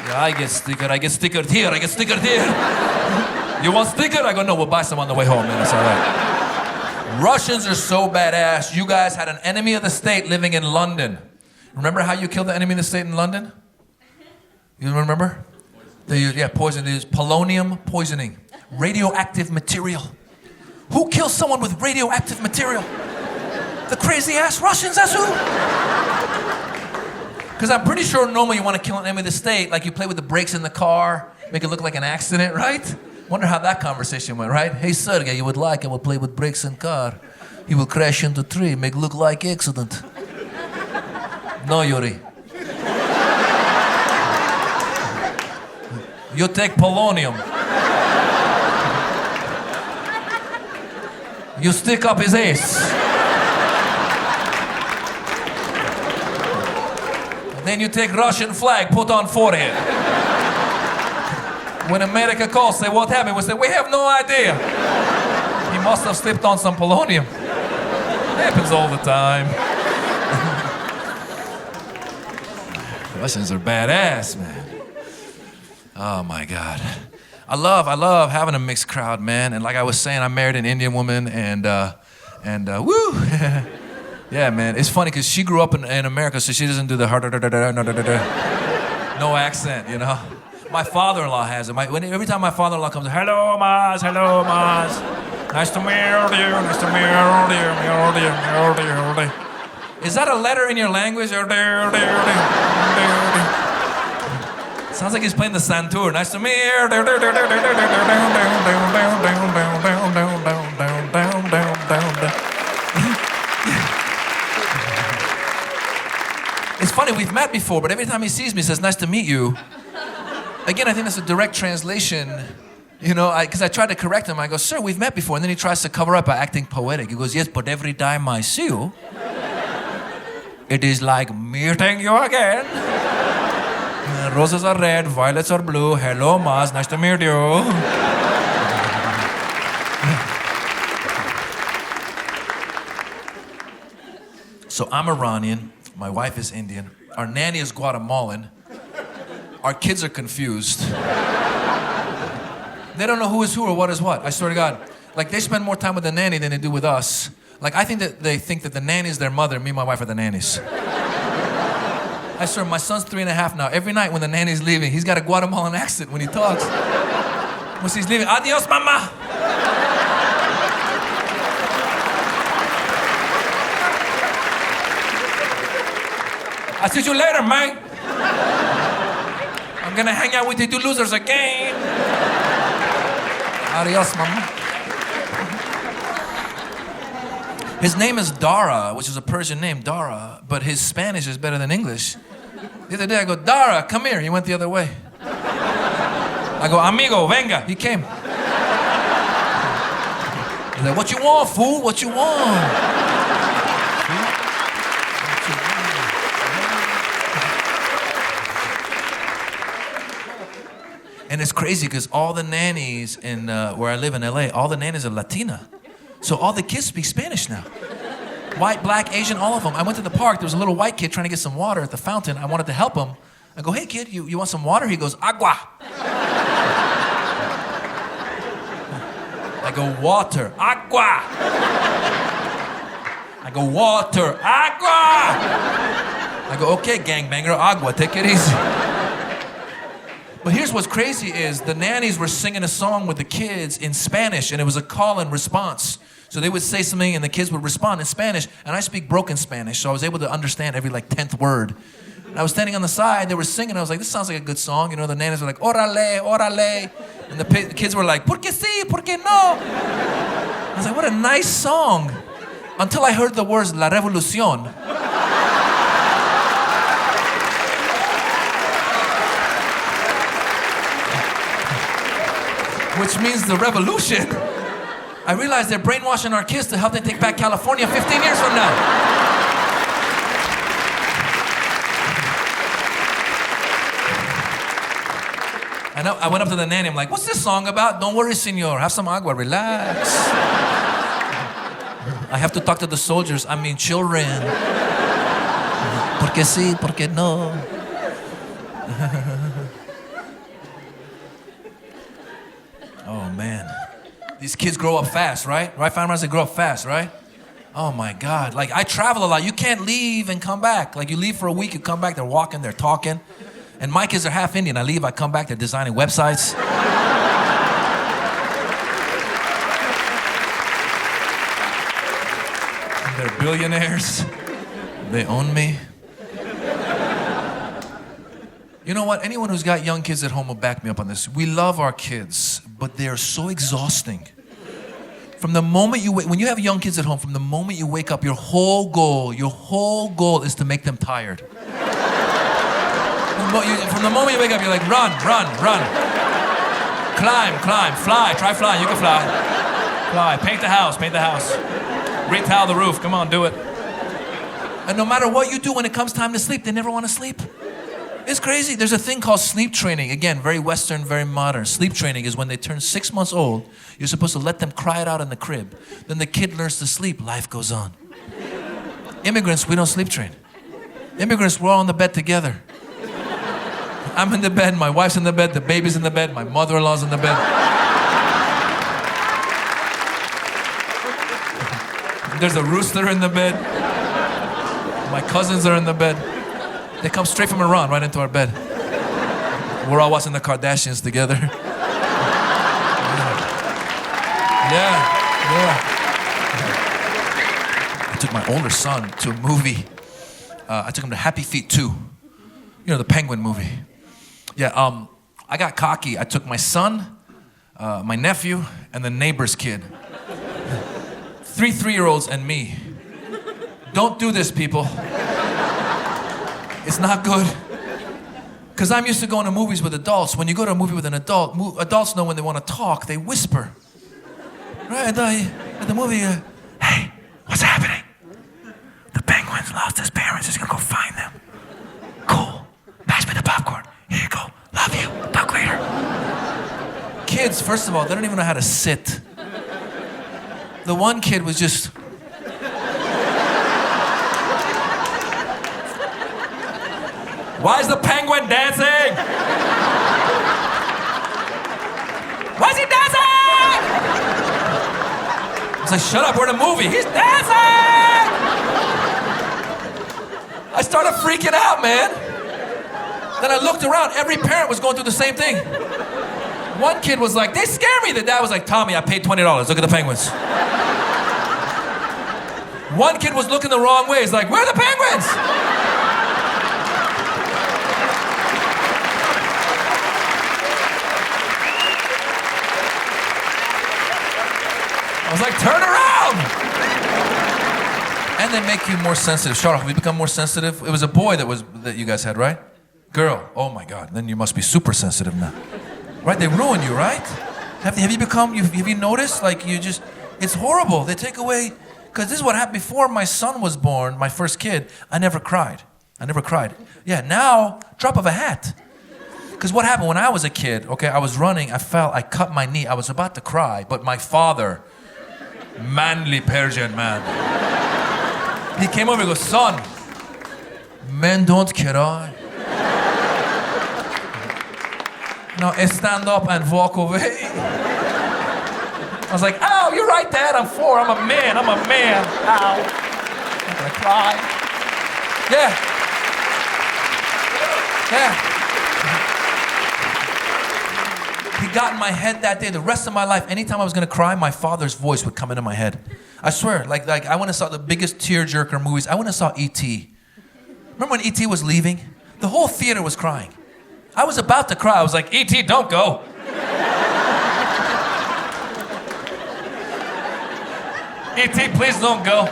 Yeah, I get stickered here, I get stickered here. You want sticker? I go, no, we'll buy some on the way home, man, it's all right. Russians are so badass. You guys had an enemy of the state living in London. Remember how you killed the enemy of the state in London? You remember? They used, poison. They used polonium poisoning. Radioactive material. Who kills someone with radioactive material? The crazy ass Russians, that's who. Because I'm pretty sure normally you want to kill an enemy of the state, like you play with the brakes in the car, make it look like an accident, right? Wonder how that conversation went, right? Hey, Sergey, you would like, I will play with brakes in car. He will crash into tree, make look like accident. No, Yuri. You take polonium. You stick up his ace. Then you take Russian flag, put on forehead. When America calls, say, what happened? We say, we have no idea. He must have slipped on some polonium. Happens all the time. Russians are badass, man. Oh my God. I love having a mixed crowd, man. And like I was saying, I married an Indian woman and woo. Yeah, man. It's funny because she grew up in America, so she doesn't do the no accent, you know. My father-in-law has it. Every time my father-in-law comes, hello, Maz, hello, Maz. Nice to meet you, nice to meet you. Is that a letter in your language? Sounds like he's playing the santur. Nice to meet you. It's funny, we've met before, but every time he sees me, he says, nice to meet you. Again, I think that's a direct translation, you know, because I tried to correct him. I go, sir, we've met before. And then he tries to cover up by acting poetic. He goes, yes, but every time I see you, it is like meeting you again. Roses are red, violets are blue. Hello, Maz, nice to meet you. So I'm Iranian. My wife is Indian. Our nanny is Guatemalan. Our kids are confused. They don't know who is who or what is what. I swear to God. Like, they spend more time with the nanny than they do with us. Like, I think that they think that the nanny is their mother, and me and my wife are the nannies. I swear, my son's 3.5 now. Every night when the nanny's leaving, he's got a Guatemalan accent when he talks. Once he's leaving, adios, mama. I'll see you later, man. I'm gonna hang out with you two losers again. Adios, mama. His name is Dara, which is a Persian name, Dara, but his Spanish is better than English. The other day I go, Dara, come here. He went the other way. I go, amigo, venga. He came. He's like, what you want, fool? What you want? And it's crazy because all the nannies in where I live in LA, all the nannies are Latina. So all the kids speak Spanish now. White, black, Asian, all of them. I went to the park. There was a little white kid trying to get some water at the fountain. I wanted to help him. I go, hey kid, you want some water? He goes, agua. I go, water, agua. I go, water, agua. I go, okay, gangbanger, agua, take it easy. But here's what's crazy is the nannies were singing a song with the kids in Spanish, and it was a call and response. So they would say something and the kids would respond in Spanish, and I speak broken Spanish, so I was able to understand every 10th word. And I was standing on the side, they were singing, I was like, this sounds like a good song. You know, the nannies were like, órale, órale. And the kids were like, ¿por qué sí, por qué no? I was like, what a nice song. Until I heard the words, la revolución. Which means the revolution. I realize they're brainwashing our kids to help them take back California 15 years from now. I went up to the nanny. I'm like, what's this song about? Don't worry, senor. Have some agua. Relax. I have to talk to the soldiers. I mean, children. Porque sí, porque no. Oh, man. These kids grow up fast, right? Right, farmers, they grow up fast, right? Oh, my God. Like, I travel a lot. You can't leave and come back. Like, you leave for a week, you come back, they're walking, they're talking. And my kids are half Indian. I leave, I come back, they're designing websites. They're billionaires. They own me. You know what? Anyone who's got young kids at home will back me up on this. We love our kids, but they're so exhausting. From the moment when you have young kids at home, from the moment you wake up, your whole goal is to make them tired. From the moment you wake up, you're like, run. Climb, fly, try flying, you can fly. Fly, paint the house. Retile the roof, come on, do it. And no matter what you do when it comes time to sleep, they never want to sleep. It's crazy. There's a thing called sleep training. Again, very Western, very modern. Sleep training is when they turn 6 months old, you're supposed to let them cry it out in the crib. Then the kid learns to sleep, life goes on. Immigrants, we don't sleep train. Immigrants, we're all in the bed together. I'm in the bed, my wife's in the bed, the baby's in the bed, my mother-in-law's in the bed. There's a rooster in the bed. My cousins are in the bed. They come straight from Iran right into our bed. We're all watching the Kardashians together. Yeah. I took my older son to a movie. I took him to Happy Feet 2. You know, the penguin movie. Yeah, I got cocky. I took my son, my nephew, and the neighbor's kid. 3 3-year-olds and me. Don't do this, people. It's not good. Because I'm used to going to movies with adults. When you go to a movie with an adult, adults know when they want to talk, they whisper. Right, at the movie, hey, what's happening? The penguin's lost his parents. He's going to go find them. Cool. Pass me the popcorn. Here you go. Love you. Talk later. Kids, first of all, they don't even know how to sit. The one kid was just... Why is the penguin dancing? Why is he dancing? I was like, shut up, we're in a movie. He's dancing! I started freaking out, man. Then I looked around. Every parent was going through the same thing. One kid was like, they scare me. The dad was like, Tommy, I paid $20. Look at the penguins. One kid was looking the wrong way. He's like, where are the penguins? I was like, turn around! And they make you more sensitive. Charlotte, have you become more sensitive? It was a boy that you guys had, right? Girl, oh my God, then you must be super sensitive now. Right, they ruin you, right? Have you noticed? Like it's horrible. They take away, because this is what happened before my son was born, my first kid, I never cried. Yeah, now, drop of a hat. Because what happened when I was a kid, okay, I was running, I fell, I cut my knee, I was about to cry, but my father, manly Persian man, he came over and goes, son, men don't cry. Now stand up and walk away. I was like, ow, you're right, Dad, I'm 4, I'm a man. Ow. I'm not gonna cry. Yeah. He got in my head that day. The rest of my life, anytime I was gonna cry, my father's voice would come into my head. I swear, like I went and saw the biggest tearjerker movies. I went and saw E.T. Remember when E.T. was leaving? The whole theater was crying. I was about to cry. I was like, E.T., don't go. E.T., please don't go.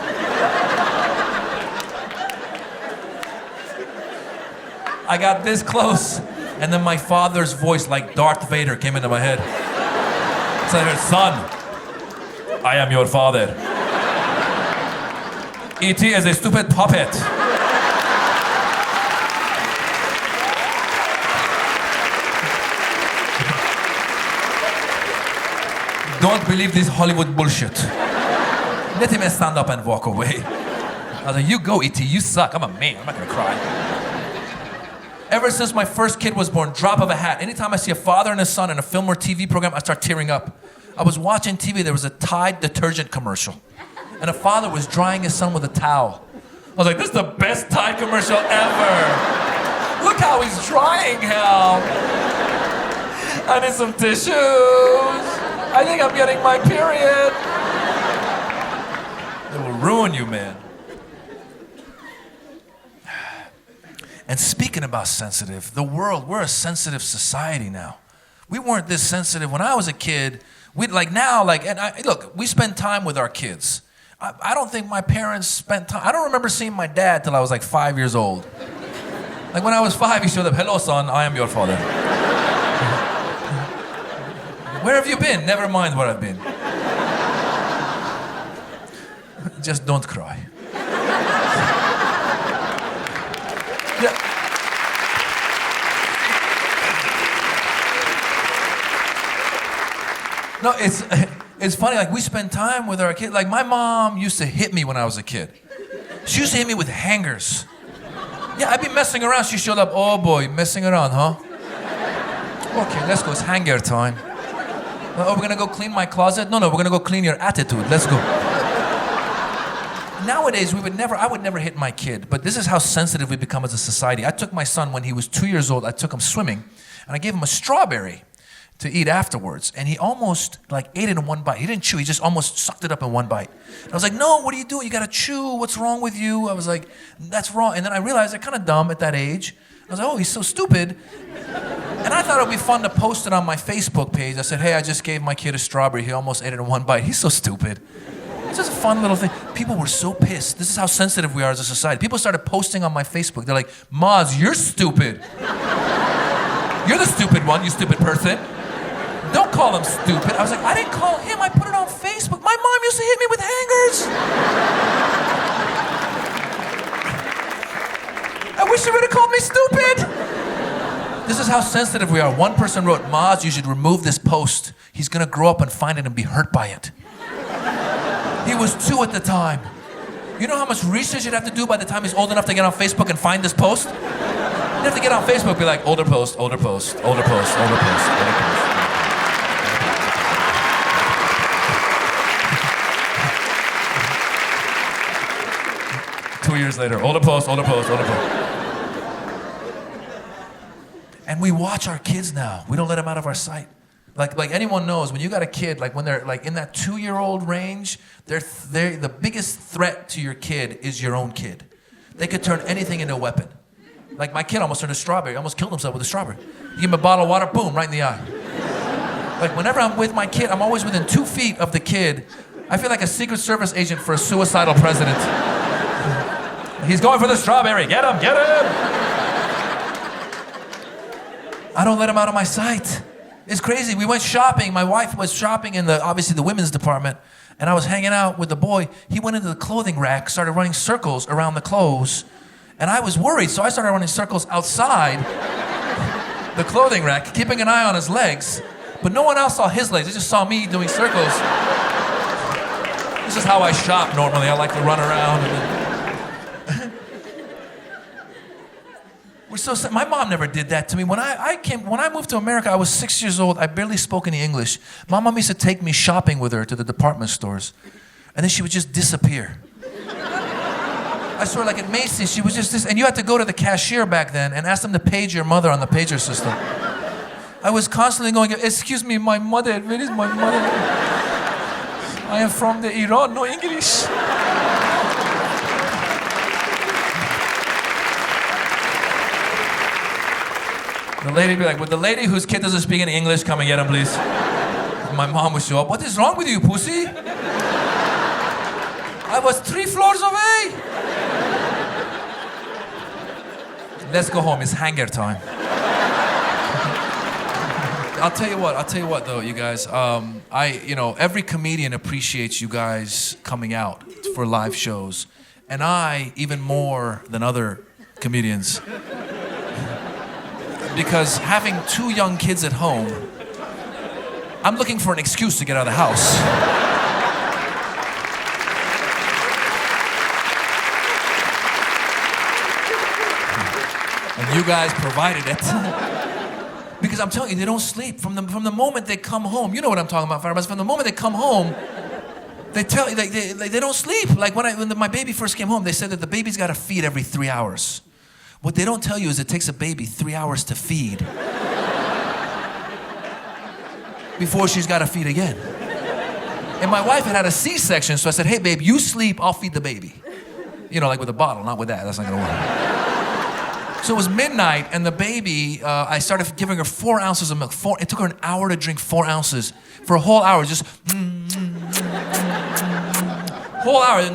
I got this close, and then my father's voice, like Darth Vader, came into my head. So I heard, son, I am your father. E.T. is a stupid puppet. Don't believe this Hollywood bullshit. Let him stand up and walk away. I was like, you go, E.T., you suck. I'm a man, I'm not gonna cry. Ever since my first kid was born, drop of a hat, anytime I see a father and a son in a film or TV program, I start tearing up. I was watching TV, there was a Tide detergent commercial, and a father was drying his son with a towel. I was like, this is the best Tide commercial ever. Look how he's drying him. I need some tissues. I think I'm getting my period. It will ruin you, man. And speaking about sensitive, the world, we're a sensitive society now. We weren't this sensitive when I was a kid. Look, we spend time with our kids. I don't think my parents spent time. I don't remember seeing my dad till I was like 5 years old. Like when I was 5, he showed up, hello son, I am your father. Where have you been? Never mind where I've been. Just don't cry. Yeah. No, it's funny, like we spend time with our kids. Like my mom used to hit me when I was a kid. She used to hit me with hangers. Yeah, I'd be messing around. She showed up, oh boy, messing around, huh? Okay, let's go, it's hanger time. Oh, we're gonna go clean my closet? No, we're gonna go clean your attitude. Let's go. Nowadays, I would never hit my kid, but this is how sensitive we become as a society. I took my son when he was 2 years old, I took him swimming, and I gave him a strawberry to eat afterwards, and he almost like ate it in one bite. He didn't chew, he just almost sucked it up in one bite. And I was like, no, what are you doing? You gotta chew, what's wrong with you? I was like, that's wrong. And then I realized I'm kind of dumb at that age. I was like, oh, he's so stupid. And I thought it would be fun to post it on my Facebook page. I said, hey, I just gave my kid a strawberry. He almost ate it in one bite. He's so stupid. It's just a fun little thing. People were so pissed. This is how sensitive we are as a society. People started posting on my Facebook. They're like, Maz, you're stupid. You're the stupid one, you stupid person. Don't call him stupid. I was like, I didn't call him. I put it on Facebook. My mom used to hit me with hangers. I wish she would have called me stupid. This is how sensitive we are. One person wrote, Maz, you should remove this post. He's gonna grow up and find it and be hurt by it. He was 2 at the time. You know how much research you'd have to do by the time he's old enough to get on Facebook and find this post? You'd have to get on Facebook and be like, older post, older post, older post, older post, older post. 2 years later, older post, older post, older post. And we watch our kids now. We don't let them out of our sight. Like anyone knows, when you got a kid, like when they're like in that 2-year-old range, they're the biggest threat to your kid is your own kid. They could turn anything into a weapon. Like my kid almost turned a strawberry, almost killed himself with a strawberry. You give him a bottle of water, boom, right in the eye. Like whenever I'm with my kid, I'm always within 2 feet of the kid. I feel like a Secret Service agent for a suicidal president. He's going for the strawberry, get him, get him! I don't let him out of my sight. It's crazy. We went shopping. My wife was shopping in obviously the women's department, and I was hanging out with the boy. He went into the clothing rack, started running circles around the clothes, and I was worried, so I started running circles outside the clothing rack, keeping an eye on his legs, but no one else saw his legs. They just saw me doing circles. This is how I shop normally. I like to run around. My mom never did that to me. When I moved to America, I was 6 years old. I barely spoke any English. My mom used to take me shopping with her to the department stores, and then she would just disappear. I swear, like at Macy's, she was just this, and you had to go to the cashier back then and ask them to page your mother on the pager system. I was constantly going, excuse me, my mother, where is my mother? I am from the Iran, no English. The lady would be like, would the lady whose kid doesn't speak any English come and get him, please? My mom would show up. What is wrong with you, pussy? I was 3 floors away. Let's go home. It's hanger time. I'll tell you what though, you guys. Every comedian appreciates you guys coming out for live shows, and I even more than other comedians, because having 2 young kids at home, I'm looking for an excuse to get out of the house. And you guys provided it. Because I'm telling you, they don't sleep. From the moment they come home, you know what I'm talking about, Firebuzz. From the moment they come home, they tell you, they don't sleep. Like when my baby first came home, they said that the baby's got to feed every 3 hours. What they don't tell you is it takes a baby 3 hours to feed before she's got to feed again. And my wife had a C-section, so I said, hey, babe, you sleep, I'll feed the baby. You know, like with a bottle, not with that. That's not going to work. So it was midnight, and the baby, I started giving her 4 ounces of milk. It took her an hour to drink 4 ounces. For a whole hour, just whole hour. I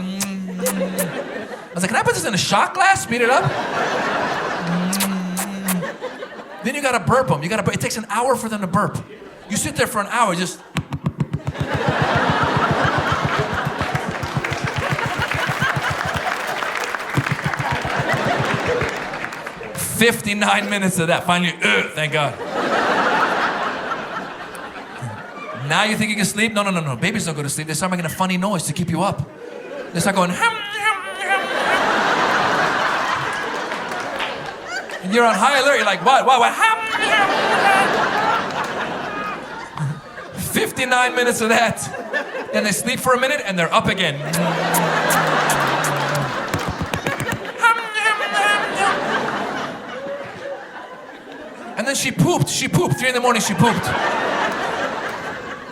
was like, can I put this in a shot glass? Speed it up. Then you gotta burp them. It takes an hour for them to burp. You sit there for an hour, just. 59 minutes of that. Finally, thank God. Now you think you can sleep? No. Babies don't go to sleep. They start making a funny noise to keep you up. They start going, and you're on high alert. You're like, what? 59 minutes of that. Then they sleep for a minute and they're up again. And then she pooped. 3 in the morning, she pooped.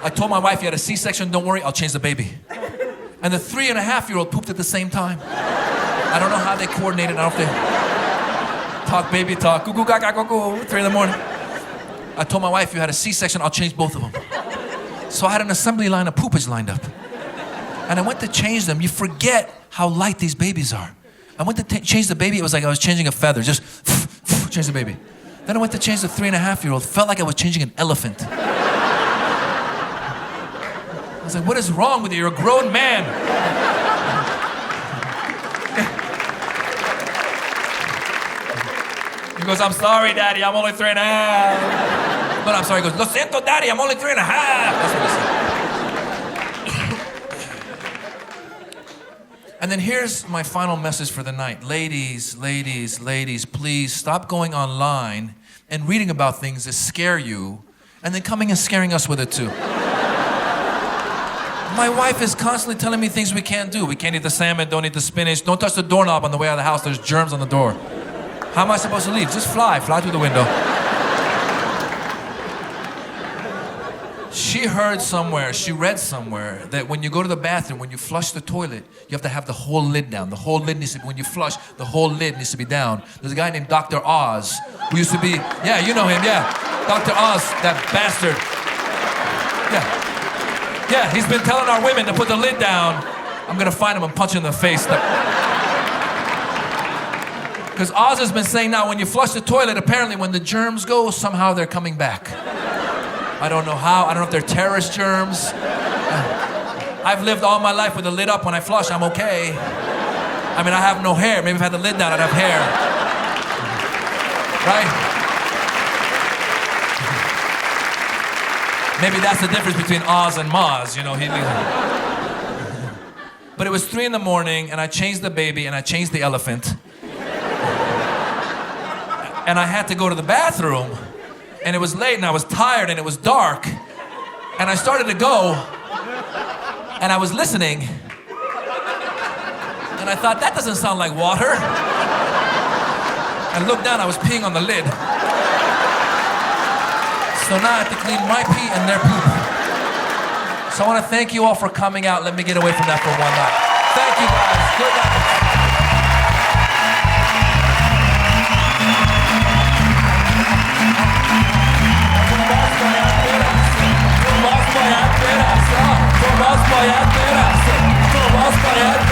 I told my wife, you had a C-section, don't worry, I'll change the baby. And the 3.5-year-old pooped at the same time. I don't know how they coordinated. I don't know if they talk baby talk, goo goo gaga goo goo, 3 in the morning. I told my wife, you had a C-section, I'll change both of them. So I had an assembly line of poopage lined up. And I went to change them. You forget how light these babies are. I went to change the baby, it was like I was changing a feather, just change the baby. Then I went to change the 3.5-year-old, felt like I was changing an elephant. I was like, what is wrong with you? You're a grown man. He goes, I'm sorry, Daddy, I'm only 3.5. But I'm sorry, he goes, lo siento, Daddy, I'm only 3.5. That's what he said. And then here's my final message for the night. Ladies, please stop going online and reading about things that scare you and then coming and scaring us with it too. My wife is constantly telling me things we can't do. We can't eat the salmon, don't eat the spinach, don't touch the doorknob on the way out of the house, there's germs on the door. How am I supposed to leave? Just fly through the window. She heard somewhere, she read somewhere that when you go to the bathroom, when you flush the toilet, you have to have the whole lid down. The whole lid needs to be, when you flush, the whole lid needs to be down. There's a guy named Dr. Oz, who used to be, yeah, you know him, yeah. Dr. Oz, that bastard. Yeah, he's been telling our women to put the lid down. I'm gonna find him and punch him in the face. Because Oz has been saying now, when you flush the toilet, apparently when the germs go, somehow they're coming back. I don't know how, I don't know if they're terrorist germs. I've lived all my life with the lid up. When I flush, I'm okay. I mean, I have no hair. Maybe if I had the lid down, I'd have hair. Right? Maybe that's the difference between Oz and Moz, you know. But it was 3 in the morning, and I changed the baby, and I changed the elephant. And I had to go to the bathroom. And it was late, and I was tired, and it was dark. And I started to go, and I was listening. And I thought, that doesn't sound like water. I looked down, I was peeing on the lid. So now I have to clean my pee and their poop. So I want to thank you all for coming out. Let me get away from that for one night. Thank you, guys. Good night. Vas para allá,